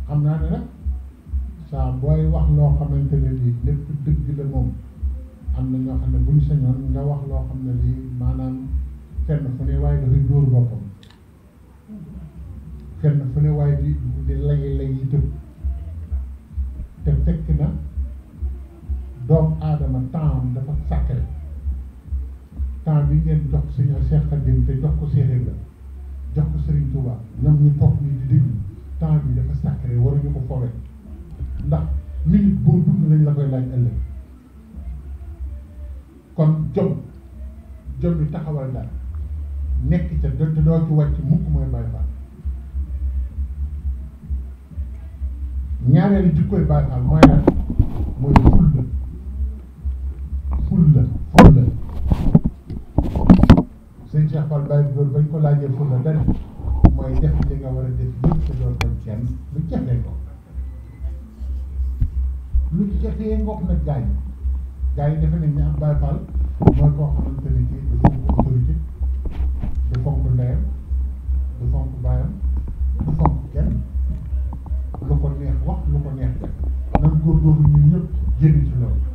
xam naa ne nag saa booy wax loo xamante ne lii lépp dëgg la moom am na ñoo xam ne bu ñu sañoon nga wax loo xam ne lii maanaam fenn fu ne waaye dafay dóor boppam fenn fu ne waaye di lay tëb te fekk na doomu aadama temps dafa sacré temps bi ngeen jox suñu Cheikh Khadim te jox ko Cheikh Ibra jox ko Serigne Touba ñoom ñu toog nii di déglu temps bi dafa sacré waruñu ko foowee ndax minute boo dund lañ la koy laaj ëllëg kon jom bi taxawal daal nekk ca te doo ci wàcc mukk mooy Baye Fall ñaareelu jikkoy Baye Fall mooy lan mooy fulla sëñ Cheikh Fall Baye loolu bañ ko laajee fulla dane mooy def li nga war a def yëpp te doo dem kenn lu jafee ko lu jafee ngoog nag gaañ yi defe nañ ne am Baye Fall mooy koo xamante ni kii du fonk autorité du fonk ndeyam du fonk baayam du fonk kenn lu ko neex wax lu ko neex def nan góorgóorlu ñun ñëpp génn ci loolu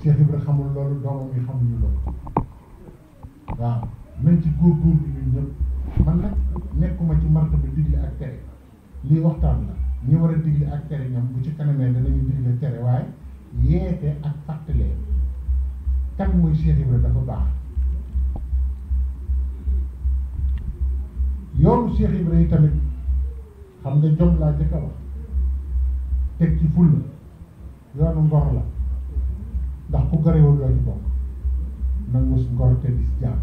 Cheikh Ibra xamul loolu doomam yi xamuñu loolu waaw nañ ci góorgóorlu ñun ñëpp man nag nekkuma ci marta bi digle ak tere lii waxtaan la ñi war a digle ak tere ñoom bu ci kanamee danañu digle tere waaye yeete ak fàttalee kan mooy Cheikh Ibra dafa baax yoonu Cheikh Ibra yi tamit xam nga jom laa jëkk a wax teg ci fulla yoonu ngor la ndax ku garewul doo ci bokk nangu ngor te dis jaam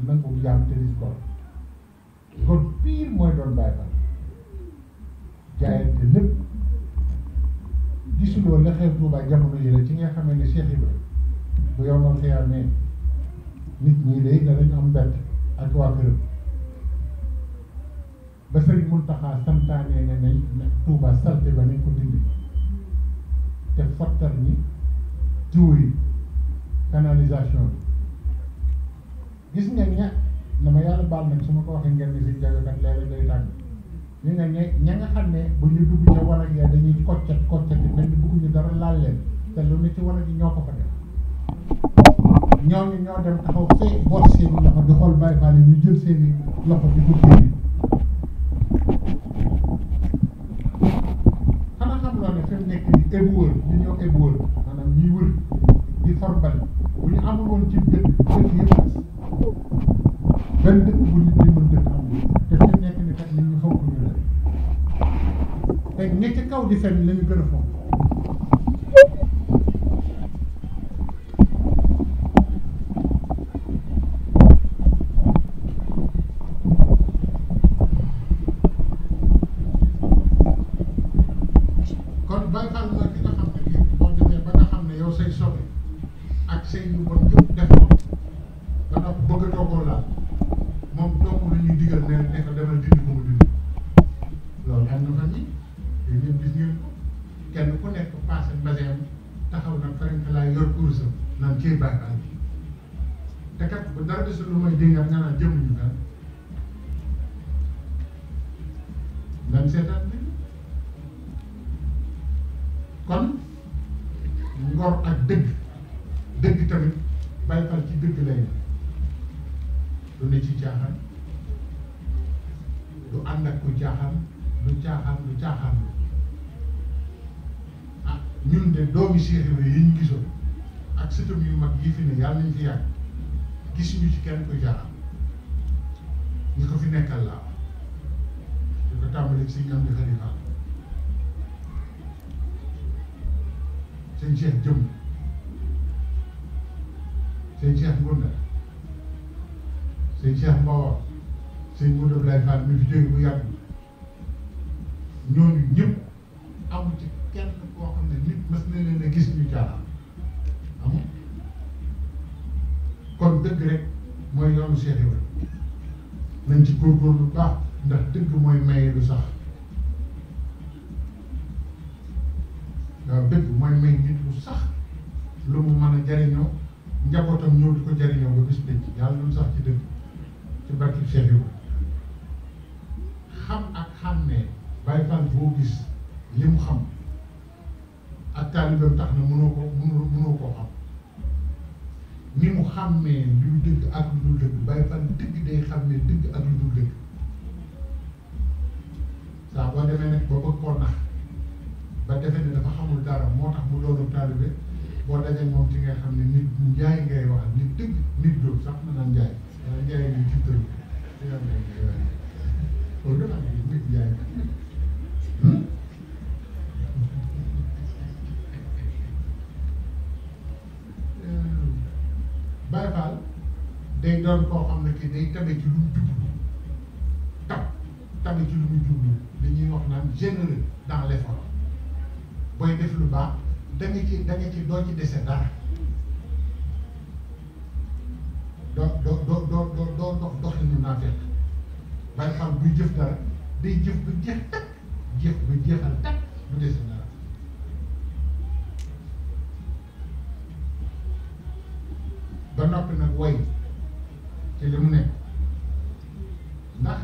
nangu jaam te dis ngor ngor pire mooy doon Baye Fall jaayante lépp gisuloo la xew Tuubaa jamono yi la ci nga xamee ne Cheikh Ibra bu yow noonu xiyaamee nit ñi day danañ am mbett ak waa këram ba Sëriñ Muntaxa santaane ne nañ Tuubaa salte ba nañ ko dindi te fottar ñi jiw yi canalisation bi gis nga na ma yàlla baal nag su ma ko waxee ngeen ni si jagokat léeg-léeg day tàng ñu nga ña nga xam ne bu ñu dugg ca wanag ya dañuy koccati mel ni bëgguñu dara laal leen te lu ne ci wanag yi ñoo ko fa def ñooñu ñoo dem taxaw fee boot seeni loxo di xool Baye Fall ñu jël seeni loxo di ko génne xanaa xam loo ne fi mu nekk ni éboueur li ñoo éboueur maanaam ñiy wër di forbal bu ñu amul woon ci dëkk yëpp benn dëkk bu nit ñi mën dëkk amul te fi mu nekk ni kat nit ñi fonk ñu leen te ña ca kaw di fenn la ñu gën a fonk Baye Fall mooy ki nga xam ne kii boo demee ba nga xam ne yow say sobe ak say yu bon yëpp def ko ba nag bëggatoo koo laal moom doomu la ñuy digal ne nekk demal dindi ko mu dindi loolu am na fa nii yéen ñëpp gis ngeen ko kenn ku nekk passé mbaseem taxaw nag feneen laay yor kursam naan kii Baye Fall bi te kat bu dara desul lu may dinga nga naan jëmuñu kan nan seetaan bi kon ngor ak dëgg tamit Baye Fall ci dëgg lay du ne ci caaxaan du ànd ak ku caaxaan du caaxaan ah ñun de doomi Cheikh Ibra yi ñu gisoon ak sëtam yu mag yi fi ne yàlla nañ fi yàgg gisuñu ci kenn kuy caaxaan ñi ko fi nekkal laa di ko tàmbali si ñam di xalifa sëñ Cheikh Jëm sëñ Cheikh Ngunda sëñ Cheikh Mbawa sëñ Modou Abdoulaye Fall mi fi jóge bu yàgg ñooñu ñëpp amul ci kenn koo xam ne nit mas na leen a gis ñu caaxaan amul kon dëgg rek mooy yoonu Cheikh Ibra nañ ci góorgóorlu bu baax ndax dëgg mooy maye lu sax waaw dëgg mooy may nit lu sax lu mu mën a jariñoo njabootam ñëw di ko jariñoo ba bis pénc yàlla lu sax ci dëgg ci barki Cheikh Ibra xam ak xam ne Baye Fall boo gis li mu xam ak taalibeem tax na mënoo koo xam ni mu xàmmee luy dëgg ak lu dul dëgg Baye Fall dëgg day xàmmee dëgg ak lu dul dëgg saa boo demee nag ba bëgg koo nax ba defe ne dafa xamul dara moo tax mu doonu taalibe boo dajee moom ci nga xam ne nit njaay ngay wax nit dëgg nit jóg sax mën naan njaay wala njaay ni ci tëru ci yoon ngay loolu dafa am nit njaay Baye Fall day doon koo xam ne kii day tabe ci lu mu jublu tabe ci lu mu jublu li ñuy wax naan généreux dans l'effort booy def lu baax da nga ci doo ci dese dara doo dox doxinu naa fekk Baye Fall buy jëf dara day jëf ba jeex takk jëf ba jeexal takk du dese dara ba noppi nag woy ci li mu nekk ndax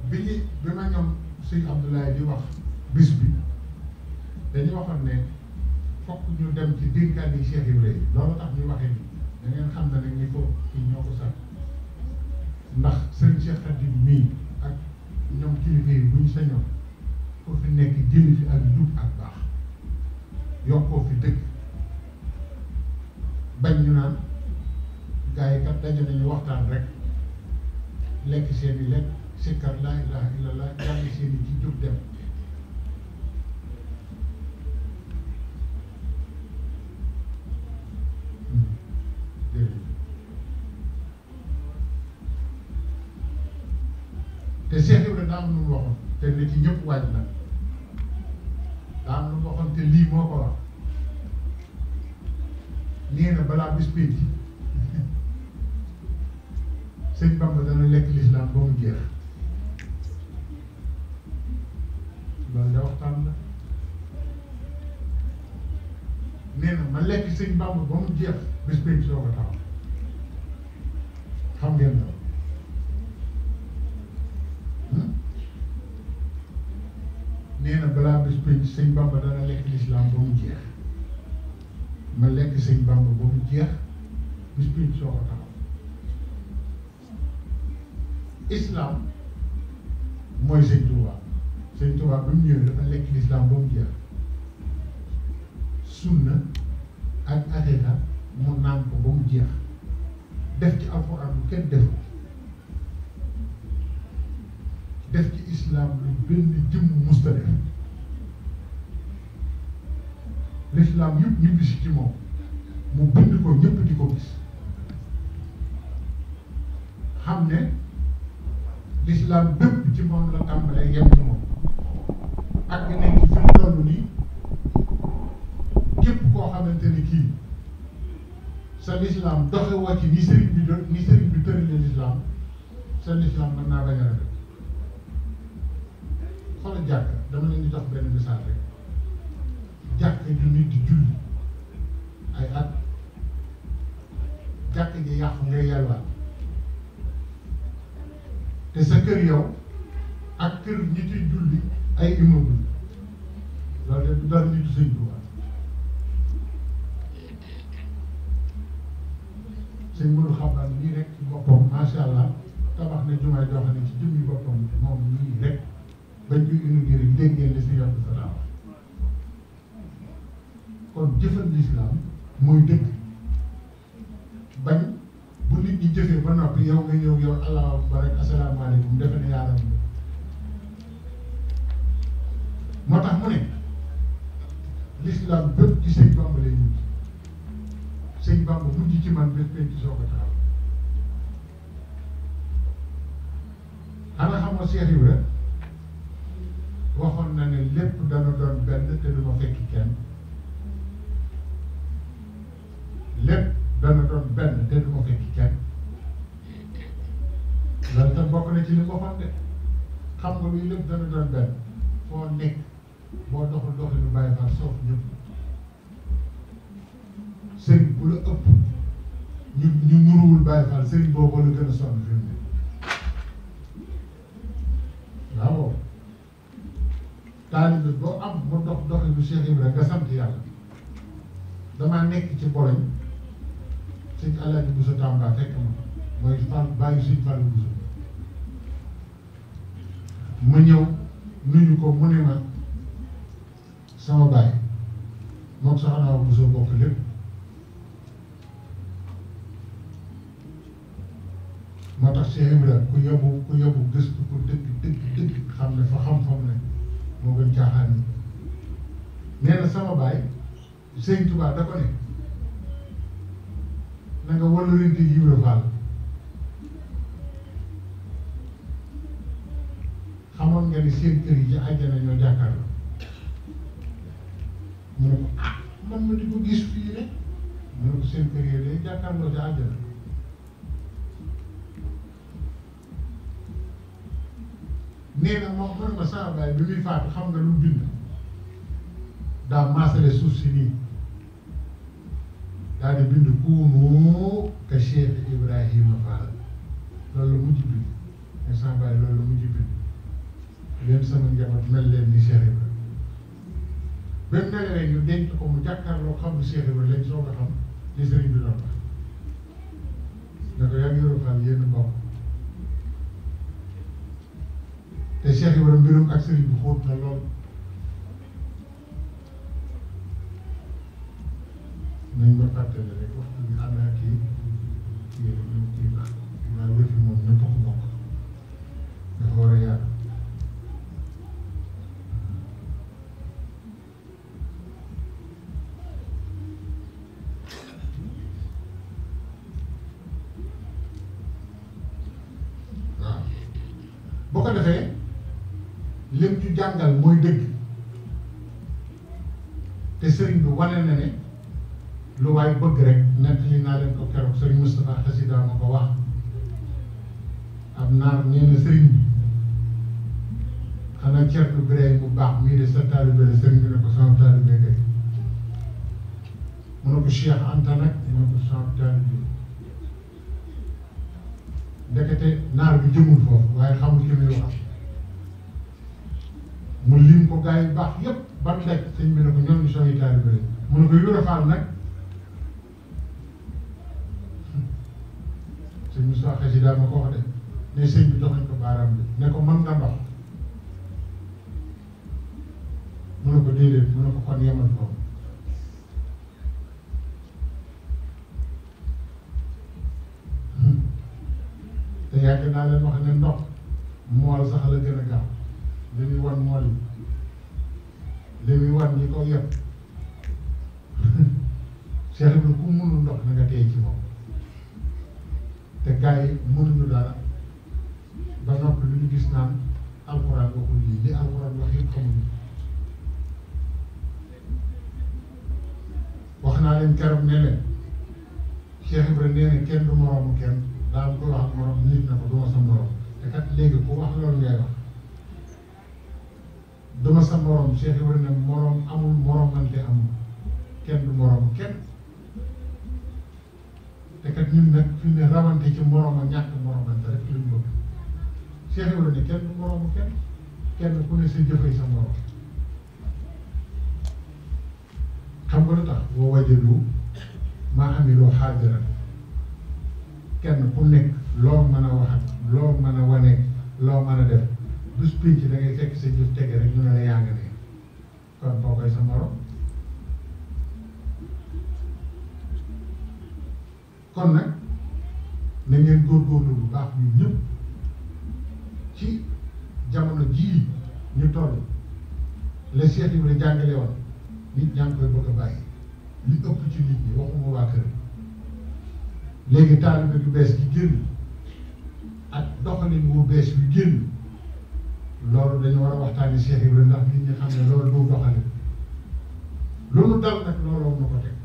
bi ma ñoom sëñ Abdoulaye di wax bis bi dañu waxoon ne fokk ñu dem ci dénkaan yi Cheikh Ibrahima loolu tax ñu waxee nii da ngeen xam ne nag ñi ko kii ñoo ko sax ndax sëñ Cheikh Khadim mii ak ñoom kilifa yi buñ sañoon pour fi nekk jëli fi ak jub ak baax yokkoo fi dëkk bañ ñu naan gars yi kat daje nañu waxtaan rek lekk seeni lekk sikkar laa ilaha illallah jàng seeni ci jóg dem te Cheikh Ibrahima daa am lu mu waxoon te nit yi ñëpp waaj na daa am lu mu waxoon te lii moo ko wax nee na balaa bis pénc sëñ Bamba dana lekk lislaam ba mu jeex loolu la waxtaan la nee na ma lekk sëñ Bamba ba mu jeex bis pénc soo ko taxaw xam ngeen loolu nee na balaa bis pénc sëñ Bamba dana lekk lislaam ba mu jeex ma lekk sëñ Bamba ba mu jeex bis pénc soo ko taxaw islam mooy sëñ Tuubaa ba mu ñëwee dafa lekk lislaam ba mu jeex sunna ak aqiqa mu naan ko ba mu jeex def ci alxuraan lu kenn deful def ci islam lu benn jëmm musta def l'islam yëpp ñu gis ci moom mu bind ko ñëpp di ko gis xam ne l'islam bépp ci moom la tàmbalee yem ci moom ak nekk fi mu toll nii képp koo xamante ni kii sa l'islam doxe woo ci ni sëriñ bi tëralee l'islam sa l'islam mën naa bañ a rafet xoolal jàkk dama leen di jox benn misaal rek jàkk ju nit di julli ay at jàkk ji yàqu ngay yalwaat te sa kër yow ak kër ñi ciy julli ay immeuble loolu de du dara nitu sëñ Tuubaa sëñ Modou Xaban nii rek ci boppam macha allah tabax na jumaay joo xam ne ci jëmmi boppam moom nii rek bañ koy inauguré dégg ngeen li si yokk sa daaw kon jëfal lislaam mooy dëgg bañ bu nit ñi jëfee ba noppi yow nga ñëw yow allahu akbar rek asalaamaaleykum defe ne yaaram moo tax mu ne lislaam bépp ci sëñ Bamba lay mujj sëñ Bamba mujj ci man bés penc soo ko taxaw xanaa xamoo Cheikh Ibra waxoon na ne lépp dana doon benn te du ma fekki kenn lépp dana doon benn te du ma fekki kenn loolu tam bokk na ci li ko waxoon de xam nga luy lépp dana doon benn foo nekk boo doxul doxinu bàyyi far soof ñëpp sëriñ bu la ëpp ñu nuruwul bàyyi far sëriñ boobu la gën a sonn fi mu ne waaw taalibe boo am mu dox doxinu Cheikh Ibrahima nga sant yàlla damaa nekk ci Bologne sëñ Alaaji Bousso Tamba fekk ma mooy Fall bàyyi sëñ Fall Bousso ma ñëw nuyu ko mu ne ma sama baay moom soxna Awa Bousso bokk lépp moo tax Cheikh Ibrahima ku yóbbu gëstu ko dëgg xam ne fa xam-xam ne moo gën caaxaan yi nee na sama baay Sëñ Tuubaa da ko ne na nga wëlërante Ibra Fall xamoon nga ni seen kër yi ci àjjana ñoo jàkkaarloo mu ne ko man ma di ko gis fii rek mu ne ko seen kër yi day jàkkaarloo ci àjjana nee na moom mu ne ma sama baay bi muy faatu xam nga lu bind daa maasale suuf si nii daal di bind kuunu ka Cheikh Ibrahima Fall loolu la mujj bind mais sama baay loolu la mujj bind leen sama njaboot mel leen ni Cheikh Ibrahima ba mu nelawee ñu denc ko mu jàkkaarloo xam ne Cheikh Ibrahima lañ soog a xam li sëriñ bi doon wax ne ko yaa ngi Ibra Fall yéen bokk te Cheikh Ibrahima mbirum ak sëriñ bi xóot na lool nañ ma fàttali rek waxtu bi am naa kii maa wéfi moom ñëpp ko bokk dafa war a yaatu waaw boo ko defee lim ñu jàngal mooy dëgg te sëriñ bi wane na ne lu waay bëgg rek nettali naa leen ko keroog sëriñ Moustapha Xasida ma ko wax am naar nee na sëriñ bi xanaa Cerno Birahim bu baax mii de sa taalibe la sëriñ bi ne ko sama taalibe kay mu ne ko Cheikh Anta nag mu ne ko sama taalibe ndekete naar bi jëmul foofu waaye xamul ki muy wax mu lim ko gars yi baax yépp ban daj sëñ bi ne ko ñoom ñu sooy taalibe la mu ne ko Ibra Fall nag sëñ Moussa Xasida ma ko wax de ne sëñ bi joxañ ko baaraam bi ne ko mën nga ndox mu ne ko déedéet mu ne ko kon yemal foofu te yàgg naa leen wax ne ndox mool sax la gën a gaaw li muy wan mool yi li muy wan ñi ko yëpp Cheikh Ibrahima ku mënul ndox na nga téye ci moom te gars yi mënuñu dara ba noppi lu ñu gis naan alxuraan waxul lii li alxuraan wax yëpp xamuñu wax naa leen keroog ne leen Cheikh Ibrahima nee na kenn du moroomu kenn daa am koy wax ak morom nit na ko duma sa morom te kat léegi ku wax loolu ngay wax duma sa morom Cheikh Ibrahima ne morom amul moromante amul kenn du moroomu kenn te kat ñun nag fi ne rawante ci morom ak ñàkk moromante rek lañ bëgg Cheikh Ibrahima ne kenn du moroomu kenn ku ne sa jëfee sa morom xam nga lu tax boo wajadu maa amiloo xaadiran kenn ku nekk loo mën a waxat loo mën a wane loo mën a def bés pénc da ngay fekk sa jëf tege rek ñu ne la yaa nga ne kon boo koy sa morom kon nag na ngeen góorgóorlu bu baax ñun ñëpp ci jamono jii ñu toll la Cheikh Ibrahima jàngale woon nit ñaa ngi koy bëgg a bàyyi li ëpp ci nit ñi waxuma waa kër léegi taalibe bu bees gi génn ak doxalin wu bees yu génn loolu dañu war a waxtaani Cheikh Ibrahima ndax nit ñi xam ne loolu du doxalin lu nu dal nag looloo na ko teg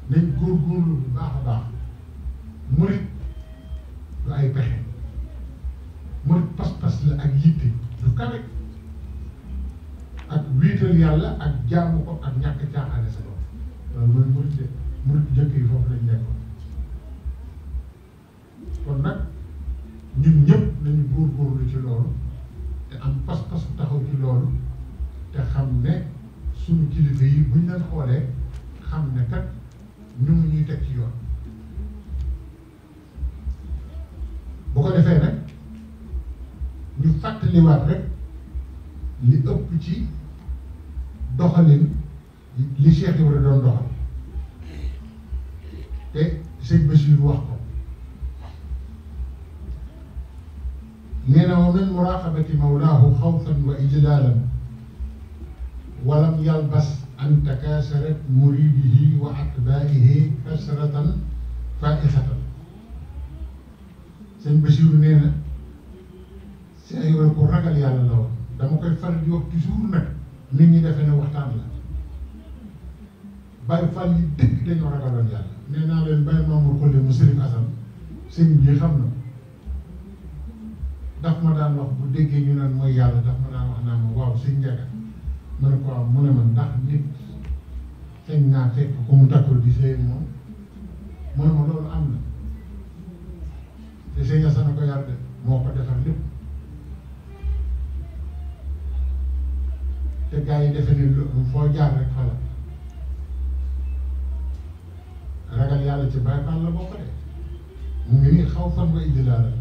nañ góorgóorlu bu baax a baax murit du ay pexe murit pas-pas la ak yitte du kawe ak wiital yàlla ak jaamu ko ak ñàkk caaxaane sa bopp loolu mooy murit de murit njëkk yi foofu lañ nekkoon kon nag ñun ñëpp nañu góorgóorlu ci loolu te am pas-pas taxaw ci loolu te xam ne suñu kilifa yi buñ leen xoolee xam ne kat ñu ngi ñuy teg teg ci yoon bu ko defee nag ñu fàttaliwaat rek li ëpp ci doxalin li Cheikh Ibra doon doxal te sëñ Bachir wax ko nee na wa min muraqabati mawlaahu xawfan wa ijlaalan walam yalbas an takaasarat muridihi wa atbaa'ihi kasratan faa'ixatan sëñ Bachir nee na Cheikh Ibra ko ragal yàlla la woon dama koy faral di wax toujours nag nit ñi defe ne waxtaan la Baye Fall yi dëgg dañoo ragaloon yàlla nee naa leen Baye Mamour Khoule mu Sëriñ Assane sëñ bi xam na daf ma daan wax bu déggee ñu naan mooy yàlla daf ma daan wax naa ma waaw sëñ Ndiaga ma ne ko waaw mu ne ma ndax nit sañ naa fekk ko mu takkul di sëy moom mu ne ma loolu am na te sëñ Assane ko yar de moo ko defar lépp te gars yi defe ne foo jaar rek fa la ragal yàlla ci Baye Fall la bokk de mu ngi nii xaw fan wa ijlaala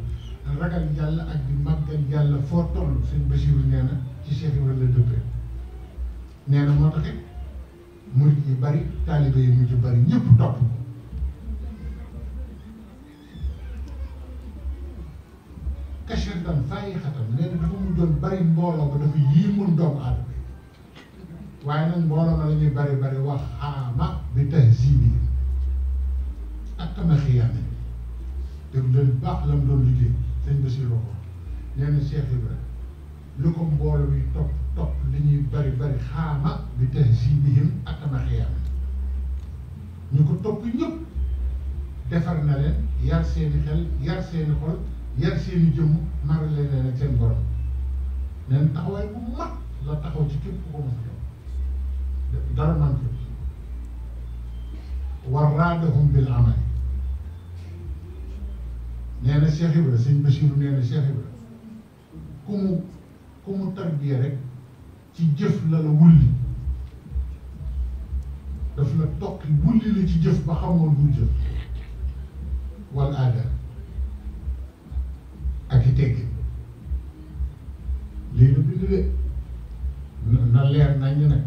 ragal yàlla ak di màggal yàlla foo toll sëñ Bachir nee na ci Cheikh Ibra la dëppee nee na moo taxit murit yi bari taalibe yi mujj bari ñëpp topp ko kashirtan faayixatan nee na dafa mujjoon bari mbooloo ba dafa yéemoon doomu aadama waaye nag mbooloo ma la ñuy bari bari wax xaama bi tahzibi ak kama xiyaame te leen baax la mu doon liggéey sëñ Bachir ko nee na Cheikh Ibra lu ko mbooloo bi topp li ñuy bari bari xaama bi tahzibihim ak kama xiyaame ñu ko topp ñëpp defar na leen yar seeni xel yar seeni xol yar seeni jëmm maral leen ak seen borom nee na taxawaay bu mag la taxaw ci képp ku ko mos a dara man ko war raadahum bil amal nee na Cheikh Ibra sëñ Bachir nee na Cheikh Ibra ku mu tarbiya rek ci jëf la la wulli daf la tokki wulli la ci jëf ba xamoon lu jëf wal aada ak i teggi lii la bind de na leer nañ nag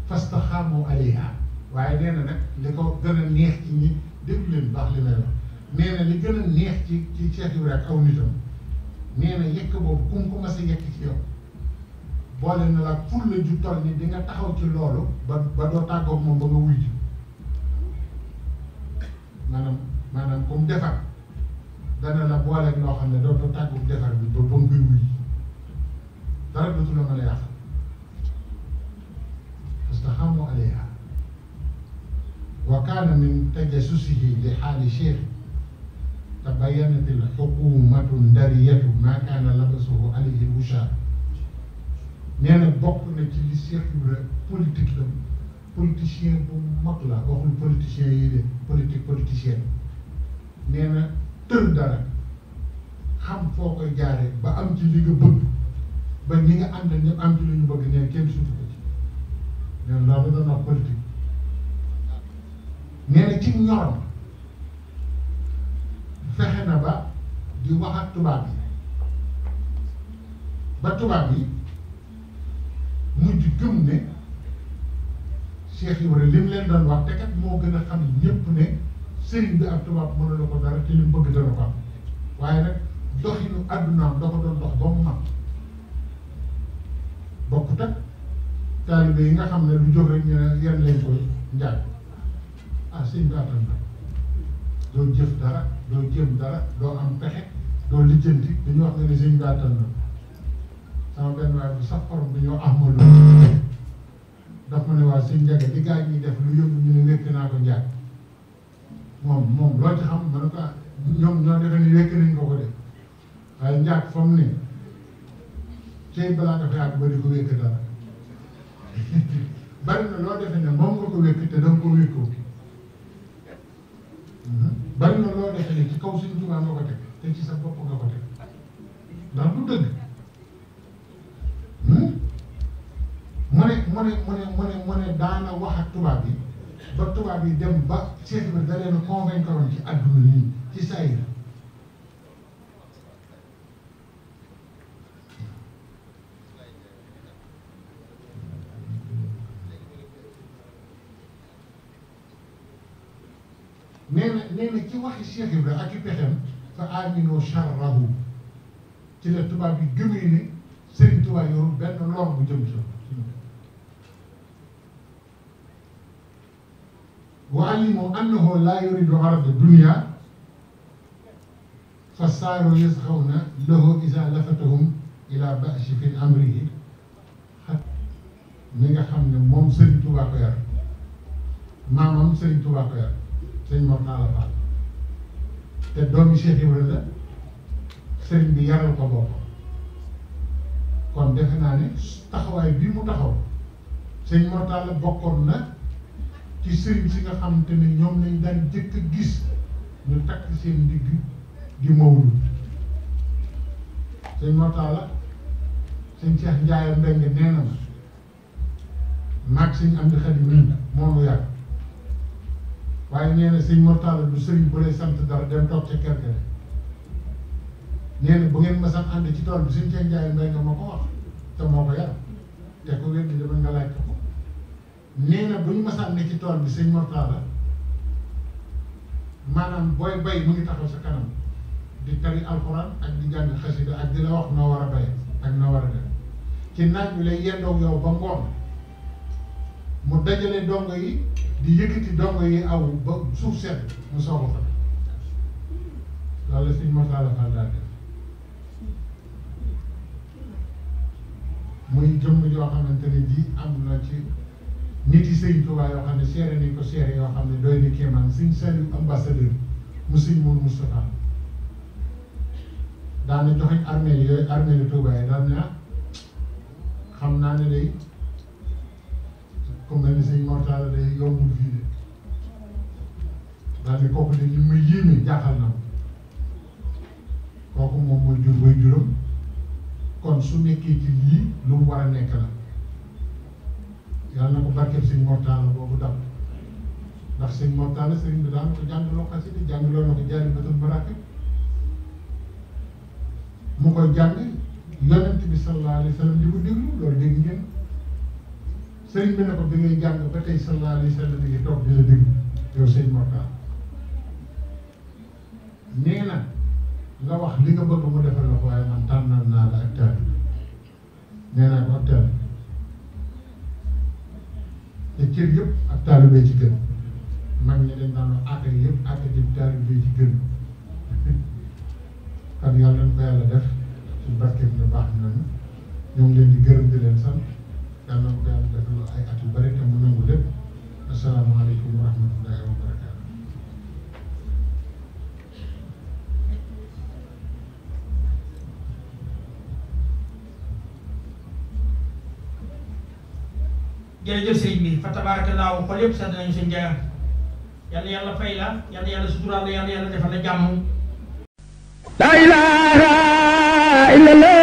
fastaxaamu alayha waaye nee na nag li ko gën a neex ci ñi déglu leen baax li may wax nee na li gën a neex ci Cheikh Ibra ak aw nitam nee na yekk boobu ku mu ko mas a yekk ci yow boole na la ful la ju toll ni di nga taxaw ci loolu ba doo tàggoog moom ba nga wuy ji maanaam comme defar dana la booleeg loo xam ne doo tàggoog defar bi ba nga koy wuy dara dootu la mën a yàqal fastaxaamu alayha wa kaana min tajassusihi li xaali cheikh tabayyanat al xukumatu ndariyatu maa kaana labasuhu alayhi bushaar nee na bokk na ci li Cheikh Ibra politique la politicien bu mag la waxul politicien yi de politicien nee na tër dara xam foo koy jaaree ba am ci li nga bëgg ba ñi nga àndal ñëpp am ci li ñu bëgg nee kenn suutu ko ci nee na loolu doon wax politique nee na ci ñorom fexe na ba di wax ak tubaab yi ba tubaab yi mujj gëm ne Cheikh Ibra li mu leen doon wax te kat moo gën a xam ñëpp ne sëriñ bi ak tubaab mënu la ko dara te li mu bëgg dana ko am waaye nag doxinu àddunaam da ko doon dox ba mu mag bokkut ak taalibe yi nga xam ne lu jóg rek ñu ne yenn leen koy njaay ah sëñ bi attan na doo jëf dara doo jëm dara doo am pexe doo lijjanti dañu wax ne sëñ bi attan na sama benn waaye bu sax xorom bi ñoo amul daf ma ne waa sëñ Ndiaga di gaa ñuy def lu yëngu ñu ne wékk naa ko njaag moom loo ci xam ma ne ko ñoom ñoo defe ni wékk nañ ko def waaye njaag fa mu ne cey balaa nga fa yàgg ba di ko wékk dara bari na loo defe ne moom nga ko wékk te danga ko wékkoo bari na loo defe ne ci kaw suñu Tuubaa nga ko teg te ci sa bopp nga ko teg ndax du dëgg mu mu ne daana wax ak tubaab yi ba tubaab yi dem ba Cheikh Ibra da leen convaincre ci àdduna nii ci sayir nee na ci waxi Cheikh Ibra ak i pexem fa amino charrahu ci la tubaab yi gëmee ne Serigne Touba yorul benn lor bu jëm ci wa alimu annahu la yuridu arada dunia fa saaru yasxawna lahu isa lafatahum ila bashi fi amrihi xat mi nga xam ne moom Serigne Touba ko yar maamam Serigne Touba ko yar sëñ Mor Talla Fall te doomi Cheikh Ibrahima la sëriñ bi yaral ko bopp kon defe naa ne taxawaay bii mu taxaw sëñ Mor Talla bokkoon na ci sëriñ si nga xamante ne ñoom lañ daan jëkk a gis ñu takk seen ndigg di mawlu sëñ Mor Talla sëñ Cheikh Ndiaye Mbengue nee na ma maag sëñ Amdi Xadi mi moo nu yàgg waaye nee na sëñ Mor Talla du sëriñ bu lay sant dara dem toog ca kër ga nee na bu ngeen masaan ànd ci tool bi sëñ Cheikh Ndiaye Mbengue ma ko wax te moo ko yar te ko wér di dama nga laaj ko nee na bu ñu masaan ne ci tool bi sëñ Mor Talla maanaam booy bay mu ngi taxaw sa kanam di tari alxuraan ak di jàng xasida ak di la wax noo war a bay ak noo war a def ci naaj bi lay yendoog yow ba ngoon mu dajale dongo yi di yëkkati dongo yi aw ba suuf sedd mu soog a fa loolu la sëñ Mor Talla Fall daal def muy jëmm yoo xamante ne ji am na ci nit yi sëñ Tuubaa yoo xam ne seere nañ ko seere yoo xam ne doy na kéemaan sëñ Saliou ambassadeur mu sëñ Mourou Moustapha daan na joxeñ armée yooyu armée li Tuubaa yi daan na xam naa ne day comme mel ni sëñ Mor Talla day yombul fii de daal ni kooku de ñu may yéeme jaaxal na ma kooku moom mooy jur way juróom kon su nekkee ci lii lu mu war a nekk la yàlla na ko barkeb sëñ Mor Talla boobu dab ndax sëñ Mor Talla sëriñ bi daan ko jàngaloo xasida jàngaloo na ko Jaalibatul Maraaqib mu koy jàng yonent bi sallallahu alayhi wa sallam di ko déglu loolu dégg ngeen sëriñ bi ne ko bi ngay jàng ba tey sallallahu alayhi wa sallam ngi toog di la déglu yow sëñ Mor Talla nee na nga wax li nga bëgg mu defal la ko waaye man tànnal naa la ak taal nee naa ko ak taal te cër yëpp ak taalibe ci gën mag ñi dañ daan wax àtte yëpp àtte ci taalibe ci gën kon yàlla nañ ko yàlla def ci barkeem ñu baax ñooñu ñoo ngi leen di gërëm di leen sant yàlla nañ ko yàlla defal ay at yu bari te mu nangu lépp asalaamaaleykum wa rahmatullahi wa barakaatu. jërëjëf sëriñ bi fa tabaarakallaahu xol yëpp sant nañu seen jaayam yàlla yàlla fay la yàlla suturaal la yàlla defal la jàmm. La ilaha illallah.